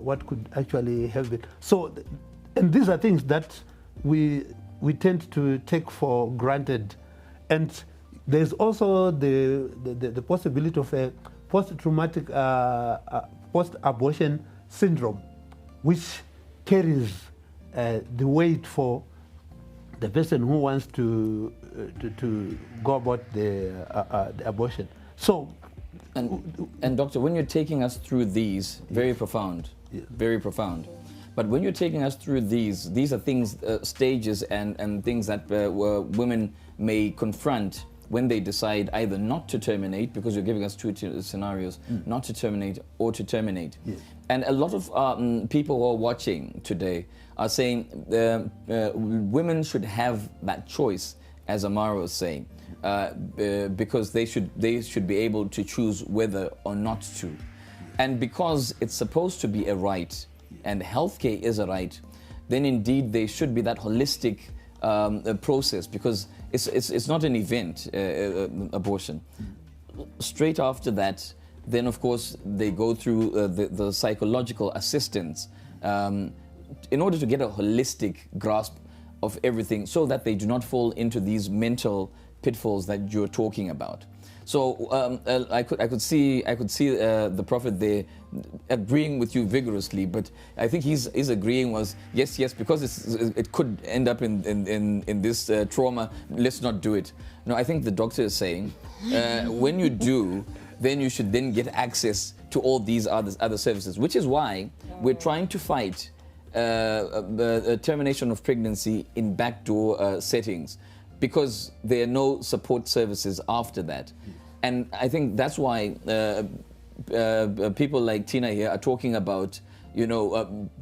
what could actually have been. So, and these are things that we tend to take for granted. And there's also the possibility of a post-traumatic, post-abortion syndrome, which carries the weight for the person who wants to go about the abortion. So, and doctor, when you're taking us through these, very profound, very profound. But when you're taking us through these are things, stages and things that women may confront when they decide either not to terminate, because you're giving us two scenarios, not to terminate or to terminate. Yes. And a lot of people who are watching today are saying women should have that choice, as Amara was saying, because they should be able to choose whether or not to. And because it's supposed to be a right, and healthcare is a right, then indeed there should be that holistic process, because it's not an event, abortion. Straight after that, then of course they go through the psychological assistance in order to get a holistic grasp of everything, so that they do not fall into these mental pitfalls that you're talking about. So I could see the Prophet there agreeing with you vigorously, but I think his agreeing was yes, because it could end up in this trauma. Let's not do it. No, I think the doctor is saying when you do, then you should then get access to all these other services, which is why we're trying to fight termination of pregnancy in backdoor settings, because there are no support services after that. And I think that's why people like Tina here are talking about,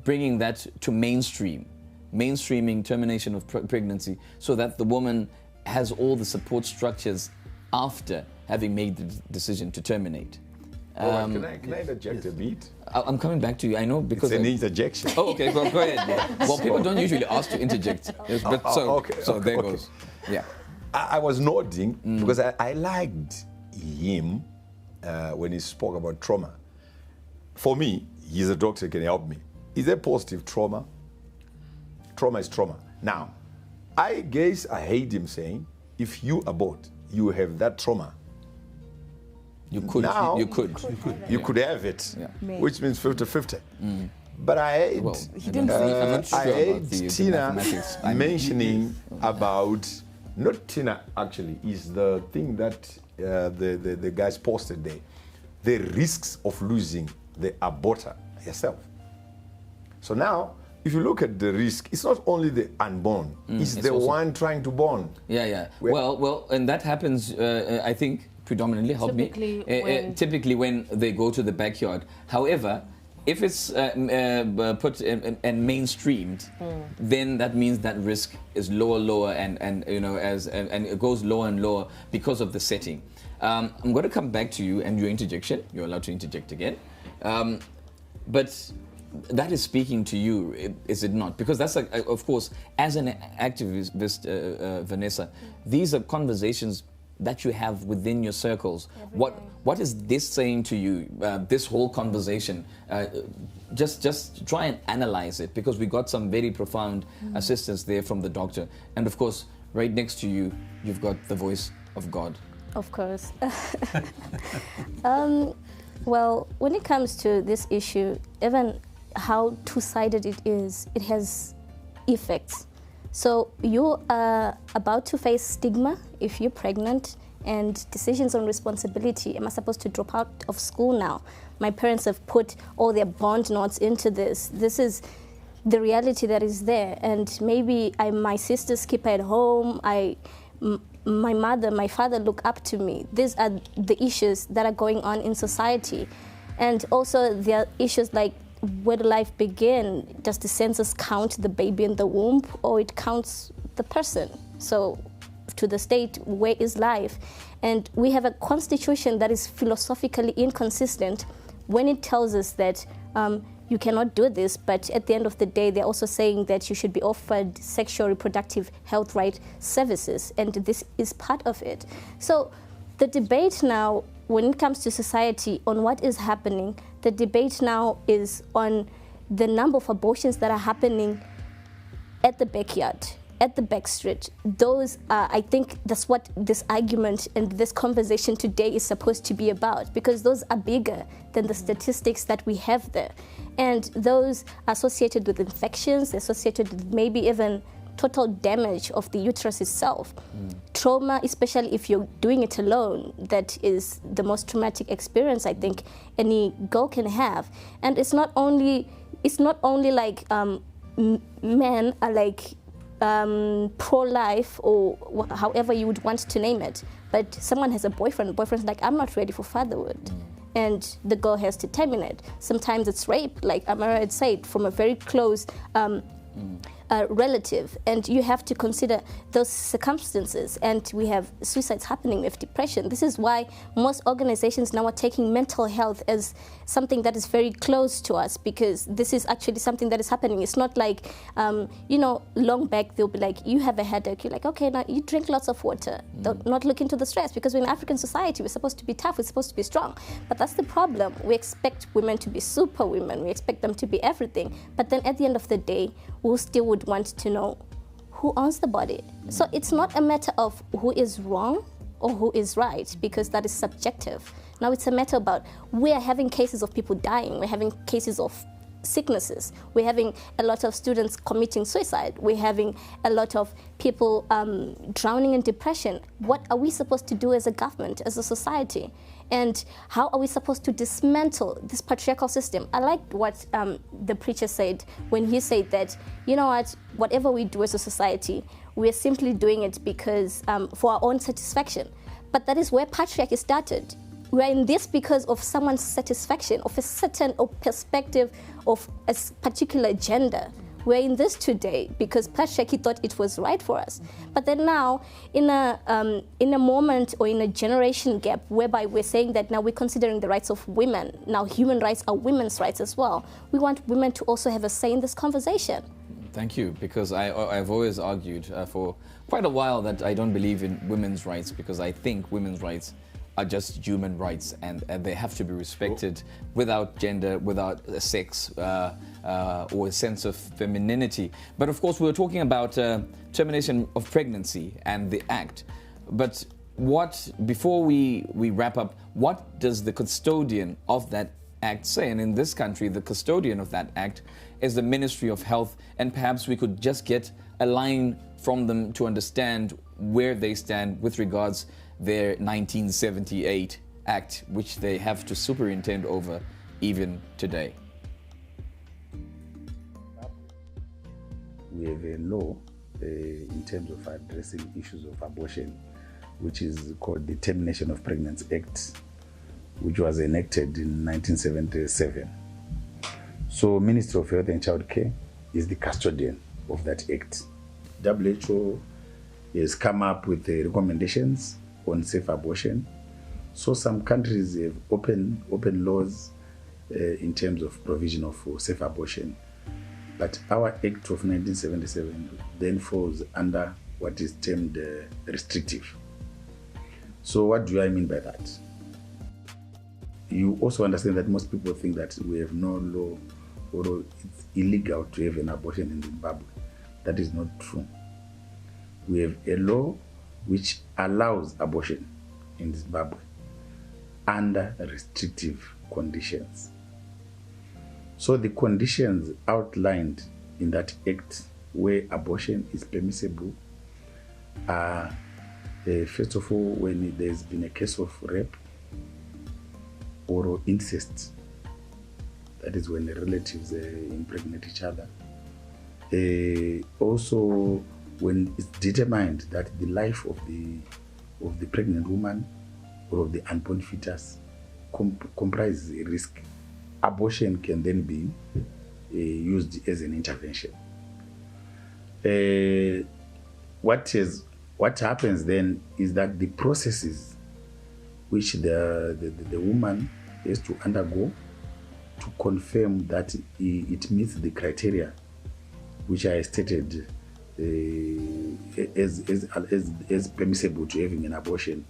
bringing that to mainstreaming termination of pregnancy, so that the woman has all the support structures after having made the decision to terminate. Can I interject a bit? I'm coming back to you. I know, because it's an interjection. Oh, okay. Go ahead. Well, people don't usually ask to interject. Yes, but there goes. Yeah. I was nodding because I liked him when he spoke about trauma. For me, he's a doctor, can help me. Is there positive trauma? Trauma is trauma. Now, I guess I hate him saying, if you abort, you have that trauma. You could. Now, you could have it, which means 50-50. But I hate, he didn't say I hate Tina mentioning about, not Tina actually, is the thing that the guys posted there, the risks of losing the aborter yourself. So now, if you look at the risk, it's not only the unborn, it's the one trying to born. Yeah. Well, and that happens, I think, predominantly, help me, typically when they go to the backyard. However, if it's put and mainstreamed, then that means that risk is lower, and it goes lower and lower because of the setting. I'm going to come back to you and your interjection. You're allowed to interject again, but that is speaking to you, is it not? Because that's, of course, as an activist, Vanessa, these are conversations that you have within your circles. What is this saying to you, this whole conversation? Just try and analyze it, because we got some very profound assistance there from the doctor. And of course, right next to you, you've got the voice of God. Of course. Well, when it comes to this issue, even how two-sided it is, it has effects. So you are about to face stigma if you're pregnant, and decisions on responsibility. Am I supposed to drop out of school now? My parents have put all their bond notes into this. This is the reality that is there. And maybe my sisters keep at home. My mother, my father look up to me. These are the issues that are going on in society. And also there are issues like, where do life begin? Does the census count the baby in the womb, or it counts the person? So to the state, where is life? And we have a constitution that is philosophically inconsistent when it tells us that you cannot do this, but at the end of the day, they're also saying that you should be offered sexual reproductive health right services, and this is part of it. So the debate now, when it comes to society on what is happening, the debate now is on the number of abortions that are happening at the backyard, at the back street. Those are, I think that's what this argument and this conversation today is supposed to be about, because those are bigger than the statistics that we have there. And those associated with infections, associated with maybe even total damage of the uterus itself. Trauma, especially if you're doing it alone, that is the most traumatic experience I think any girl can have. And it's not only like men are like pro-life or however you would want to name it, but someone has a boyfriend's like, I'm not ready for fatherhood. And the girl has to terminate. Sometimes it's rape, like Amara had said, from a very close relative, and you have to consider those circumstances. And we have suicides happening, we have depression. This is why most organizations now are taking mental health as something that is very close to us, because this is actually something that is happening. It's not like, long back they'll be like, you have a headache, you're like, okay, now you drink lots of water. Don't not look into the stress, because we're in African society, we're supposed to be tough, we're supposed to be strong. But that's the problem. We expect women to be super women, we expect them to be everything. But then at the end of the day, we still would want to know who owns the body. So it's not a matter of who is wrong or who is right, because that is subjective. Now it's a matter about, we are having cases of people dying, we're having cases of sicknesses, we're having a lot of students committing suicide, we're having a lot of people drowning in depression. What are we supposed to do as a government, as a society? And how are we supposed to dismantle this patriarchal system? I liked what the preacher said when he said that, you know what, whatever we do as a society, we're simply doing it because for our own satisfaction. But that is where patriarchy started. We're in this because of someone's satisfaction, of a certain perspective of a particular gender. We're in this today because patriarchy thought it was right for us. But then now, in a moment or in a generation gap whereby we're saying that now we're considering the rights of women, now human rights are women's rights as well. We want women to also have a say in this conversation. Thank you, because I've always argued for quite a while that I don't believe in women's rights, because I think women's rights are just human rights, and they have to be respected without gender, without sex, or a sense of femininity. But of course, we were talking about termination of pregnancy and the act. But before we wrap up, what does the custodian of that act say? And in this country, the custodian of that act is the Ministry of Health, and perhaps we could just get a line from them to understand where they stand with regards their 1978 act, which they have to superintend over even today. We have a law in terms of addressing issues of abortion, which is called the Termination of Pregnancy Act, which was enacted in 1977. So Ministry of Health and Child Care is the custodian of that act. WHO has come up with recommendations on safe abortion. So some countries have open laws in terms of provision of safe abortion. But our Act of 1977 then falls under what is termed restrictive. So what do I mean by that? You also understand that most people think that we have no law, or it's illegal to have an abortion in Zimbabwe. That is not true. We have a law which allows abortion in Zimbabwe under restrictive conditions. So the conditions outlined in that act where abortion is permissible are, first of all, when there's been a case of rape or incest. That is when the relatives impregnate each other. Also, when it's determined that the life of the pregnant woman or of the unborn fetus comprises a risk, abortion can then be used as an intervention. What happens then is that the processes which the woman has to undergo to confirm that it meets the criteria which I stated as permissible to having an abortion,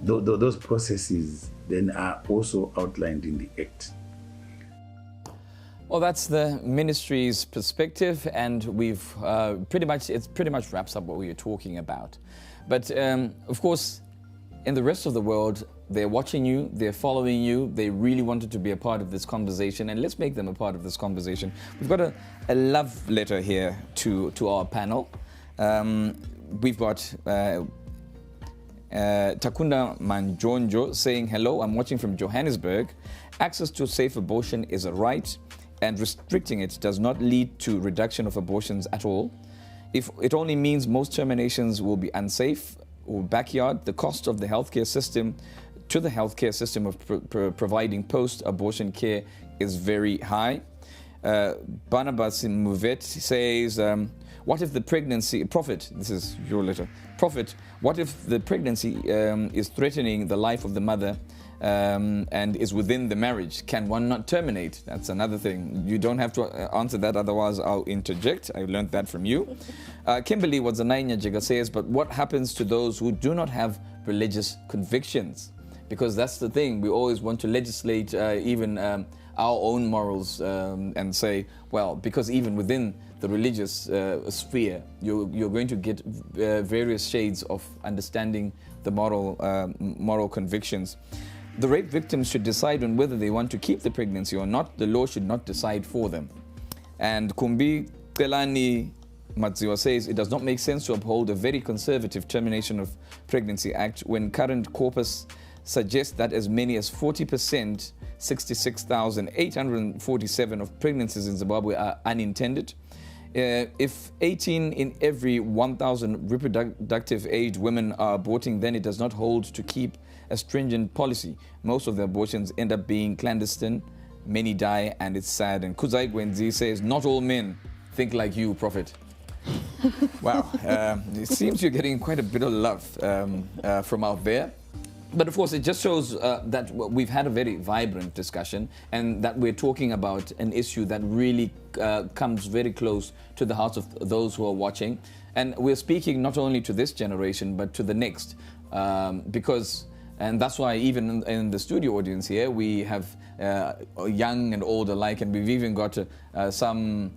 those processes then are also outlined in the Act. Well, that's the ministry's perspective, and we've it pretty much wraps up what we were talking about. But of course, in the rest of the world, they're watching you, they're following you, they really wanted to be a part of this conversation, and let's make them a part of this conversation. We've got a love letter here to our panel. We've got Takunda Manjonjo saying, hello, I'm watching from Johannesburg. Access to safe abortion is a right, and restricting it does not lead to reduction of abortions at all. If it only means most terminations will be unsafe or backyard, the cost of the healthcare system to the healthcare system of providing post-abortion care is very high. Barnabas in Mouvet says, what if the pregnancy, Prophet, this is your letter, Prophet, what if the pregnancy is threatening the life of the mother and is within the marriage? Can one not terminate? That's another thing. You don't have to answer that, otherwise I'll interject. I learned that from you. Kimberly Wadzanainya Jiga says, but what happens to those who do not have religious convictions? Because that's the thing. We always want to legislate even our own morals and say, well, because even within the religious sphere, you're going to get various shades of understanding the moral convictions. The rape victims should decide on whether they want to keep the pregnancy or not. The law should not decide for them. And Kumbi Kelani Matsiwa says, it does not make sense to uphold a very conservative Termination of Pregnancy Act when current corpus suggests that as many as 40%, 66,847 of pregnancies in Zimbabwe are unintended. If 18 in every 1,000 reproductive age women are aborting, then it does not hold to keep a stringent policy. Most of the abortions end up being clandestine. Many die, and it's sad. And Kuzai Gwenzi says, not all men think like you, Prophet. Wow, it seems you're getting quite a bit of love from out there. But of course, it just shows that we've had a very vibrant discussion, and that we're talking about an issue that really comes very close to the hearts of those who are watching. And we're speaking not only to this generation, but to the next. And that's why even in the studio audience here, we have young and old alike, and we've even got some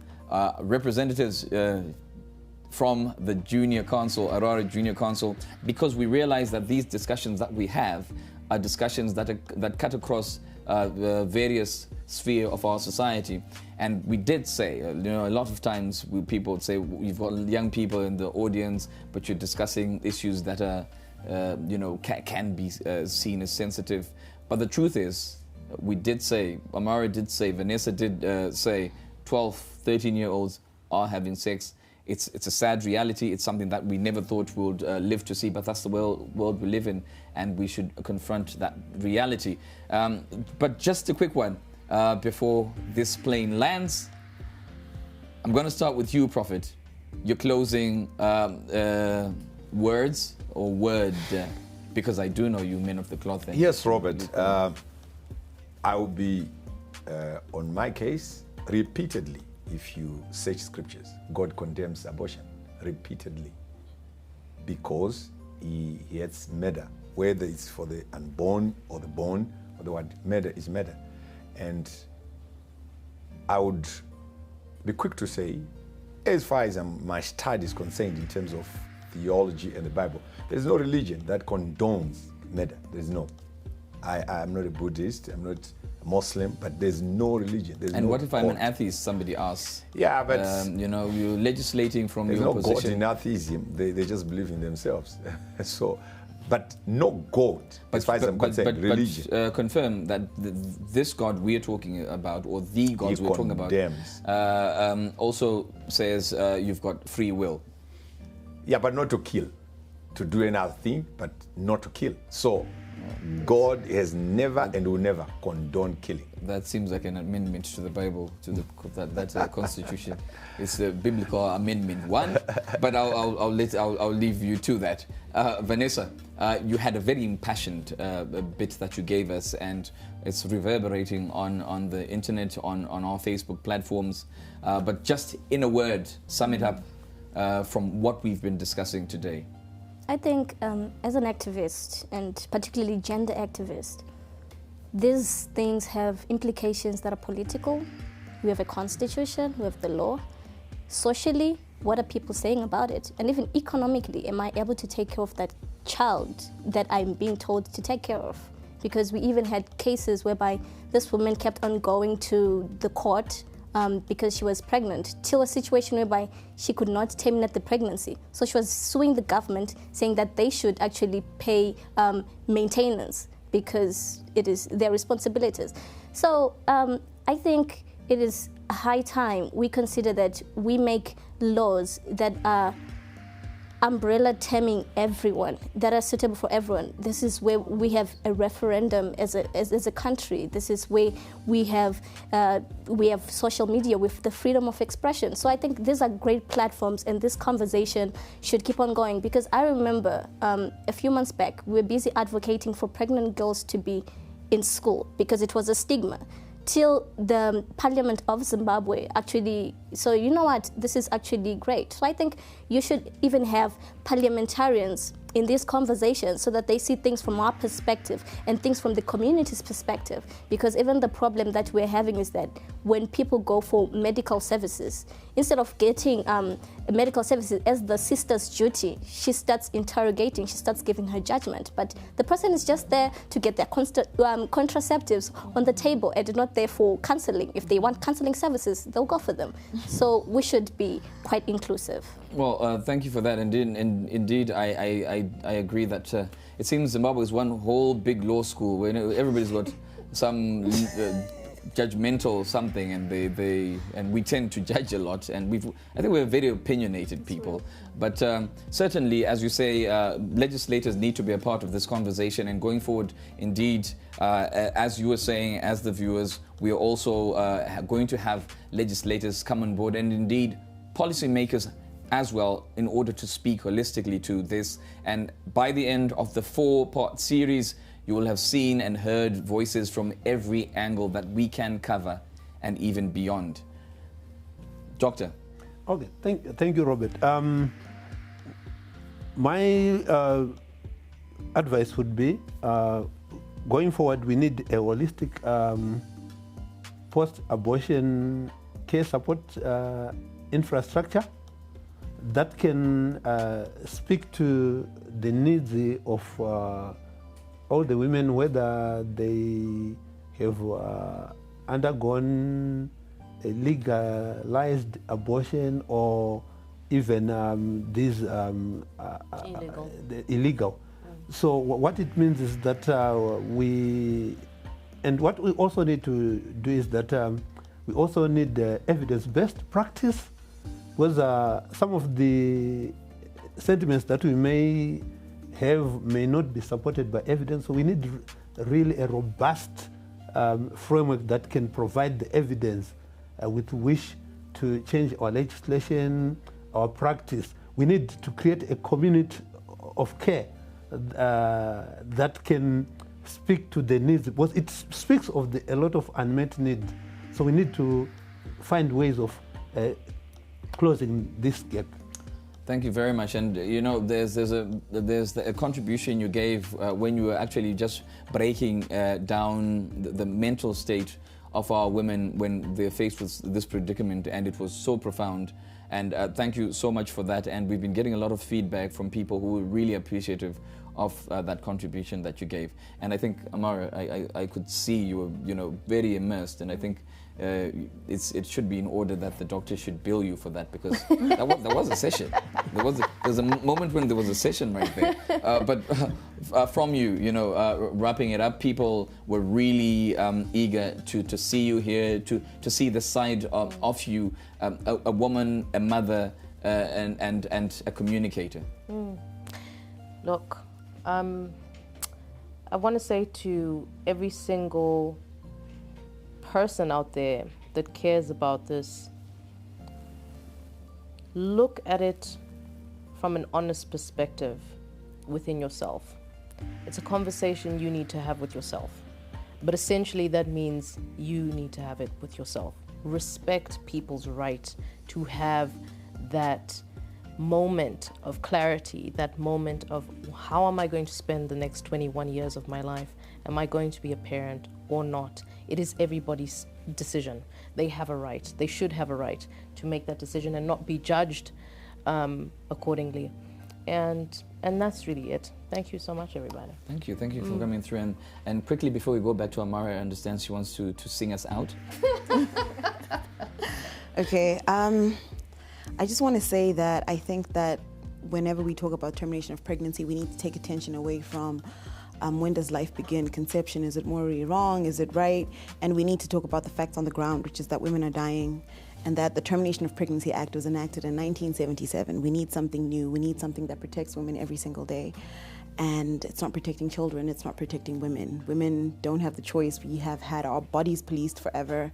representatives from the Junior Council, Aurora Junior Council, because we realize that these discussions that we have are discussions that cut across the various sphere of our society. And we did say, a lot of times people would say, you've got young people in the audience, but you're discussing issues that are, can be seen as sensitive. But the truth is, we did say, Amara did say, Vanessa did say, 12, 13-year-olds are having sex. It's a sad reality. It's something that we never thought we would live to see, but that's the world we live in, and we should confront that reality. But just a quick one before this plane lands. I'm going to start with you, Prophet. Your closing words or word, because I do know you men of the cloth. Yes, Robert. I will be on my case repeatedly. If you search scriptures, God condemns abortion repeatedly because he hates murder, whether it's for the unborn or the born, or the word murder is murder. And I would be quick to say, as far as my study is concerned in terms of theology and the Bible. There's no religion that condones murder. There's no. I'm not a Buddhist, I'm not a Muslim, but there's no religion. There's and no what if I'm an God. atheist, somebody asks? Yeah, but You know, you're legislating from there's your no position. God in atheism. They just believe in themselves. So, but no God, as far as I'm concerned, religion. But confirm that this God we're talking about, or the gods we're talking about, also says you've got free will. Yeah, but not to kill. To do another thing, but not to kill. So, God has never and will never condone killing. That seems like an amendment to the Bible, to the that's a constitution. It's a biblical amendment one, but I'll leave you to that. Vanessa, you had a very impassioned bit that you gave us, and it's reverberating on the internet, on our Facebook platforms. But just in a word, sum it up from what we've been discussing today. I think as an activist, and particularly gender activist, these things have implications that are political. We have a constitution, we have the law. Socially, what are people saying about it? And even economically, am I able to take care of that child that I'm being told to take care of? Because we even had cases whereby this woman kept on going to the court because she was pregnant, till a situation whereby she could not terminate the pregnancy. So she was suing the government, saying that they should actually pay maintenance because it is their responsibilities. So I think it is high time we consider that we make laws that are umbrella terming everyone, that are suitable for everyone. This is where we have a referendum as a country. This is where we have social media with the freedom of expression. So I think these are great platforms, and this conversation should keep on going, because I remember a few months back we were busy advocating for pregnant girls to be in school because it was a stigma, till the Parliament of Zimbabwe actually, so you know what, this is actually great. So I think you should even have parliamentarians in these conversations so that they see things from our perspective and things from the community's perspective. Because even the problem that we're having is that when people go for medical services, instead of getting medical services as the sister's duty, she starts interrogating, she starts giving her judgment. But the person is just there to get their contraceptives on the table and not there for counseling. If they want counseling services, they'll go for them. So we should be quite inclusive. Well, thank you for that. Indeed, I agree that it seems Zimbabwe is one whole big law school where everybody's got some judgmental something, and we tend to judge a lot, and I think we're very opinionated people. But certainly, as you say, legislators need to be a part of this conversation, and going forward, indeed, as you were saying, as the viewers, we are also going to have legislators come on board, and indeed policymakers as well, in order to speak holistically to this. And by the end of the 4-part series, you will have seen and heard voices from every angle that we can cover, and even beyond. Doctor. Okay, thank you, Robert. My advice would be, going forward, we need a holistic post-abortion care support infrastructure that can speak to the needs of all the women, whether they have undergone a legalized abortion or even illegal. So what it means is that what we also need to do is that we also need evidence-based practice, because some of the sentiments that we may have may not be supported by evidence. So we need really a robust framework that can provide the evidence with which to change our legislation, our practice. We need to create a community of care that can speak to the needs, because it speaks of a lot of unmet needs. So we need to find ways of closing this gap. Thank you very much. And you know, there's a contribution you gave when you were actually just breaking down the mental state of our women when they're faced with this predicament, and it was so profound. And thank you so much for that. And we've been getting a lot of feedback from people who were really appreciative of that contribution that you gave. And I think, Amara, I could see you were, very immersed. And I think it should be in order that the doctor should bill you for that, because there was a session. There was a moment when there was a session right there. But from you, wrapping it up, people were really eager to see you here, to see the side of you, a woman, a mother, and a communicator. Look, I want to say to every single person out there that cares about this, look at it from an honest perspective within yourself. It's a conversation you need to have with yourself. But essentially that means you need to have it with yourself. Respect people's right to have that moment of clarity, that moment of how am I going to spend the next 21 years of my life? Am I going to be a parent or not? It is everybody's decision. They have a right. They should have a right to make that decision and not be judged accordingly. And that's really it. Thank you so much, everybody. Thank you for coming through. And quickly, before we go back to Amara, I understand she wants to sing us out. Okay, I just want to say that I think that whenever we talk about termination of pregnancy, we need to take attention away from when does life begin? Conception, is it morally wrong? Is it right? And we need to talk about the facts on the ground, which is that women are dying, and that the Termination of Pregnancy Act was enacted in 1977. We need something new. We need something that protects women every single day. And it's not protecting children, it's not protecting women. Women don't have the choice. We have had our bodies policed forever.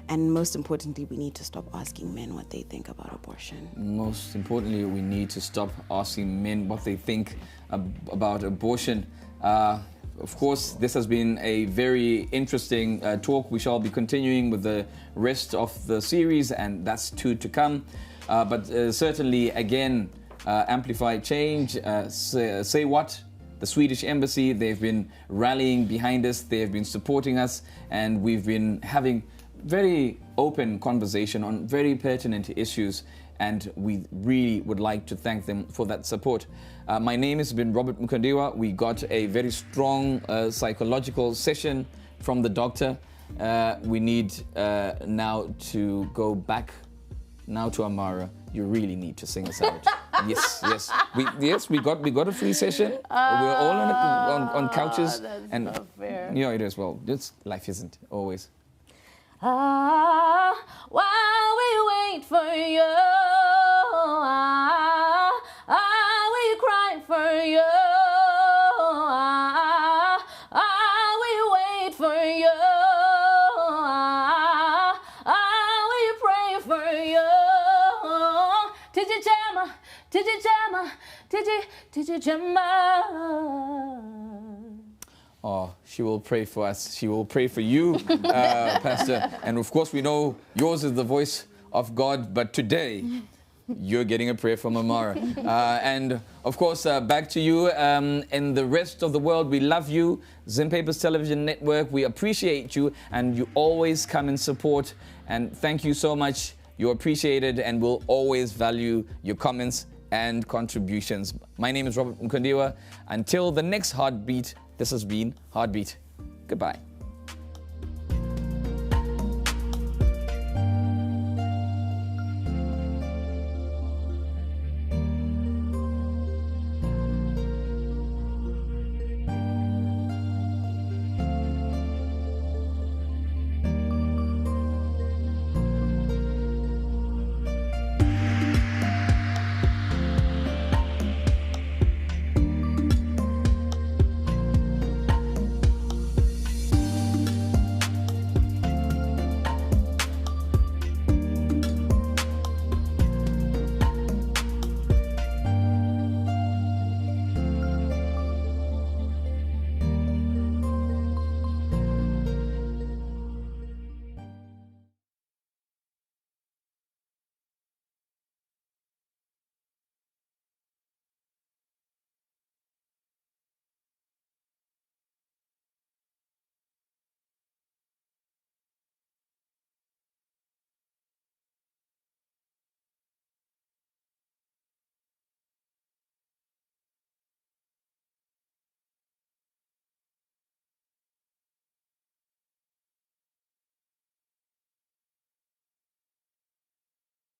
And most importantly, we need to stop asking men what they think about abortion. Most importantly, we need to stop asking men what they think about abortion. Of course, this has been a very interesting talk. We shall be continuing with the rest of the series, and that's 2 to come. But certainly, again, amplify change. Say what? The Swedish Embassy, they've been rallying behind us, they have been supporting us, and we've been having very open conversation on very pertinent issues, and we really would like to thank them for that support. My name has been Robert Mkondiwa. We got a very strong psychological session from the doctor. We need now to go back now to Amara. You really need to sing us out. Yes. We got a free session. We're all on couches. That's and not fair. Yeah, it is. Well, life isn't always. While we wait for you, we cry for you. We wait for you. We pray for you. Tiji Jama. Oh, she will pray for us. She will pray for you, Pastor. And of course, we know yours is the voice of God. But today, you're getting a prayer from Amara. And of course, back to you. In the rest of the world, we love you. Zimpapers Television Network, we appreciate you. And you always come and support. And thank you so much. You're appreciated, and we'll always value your comments and contributions. My name is Robert Mkondiwa. Until the next HeartBeat, this has been HeartBeat. Goodbye.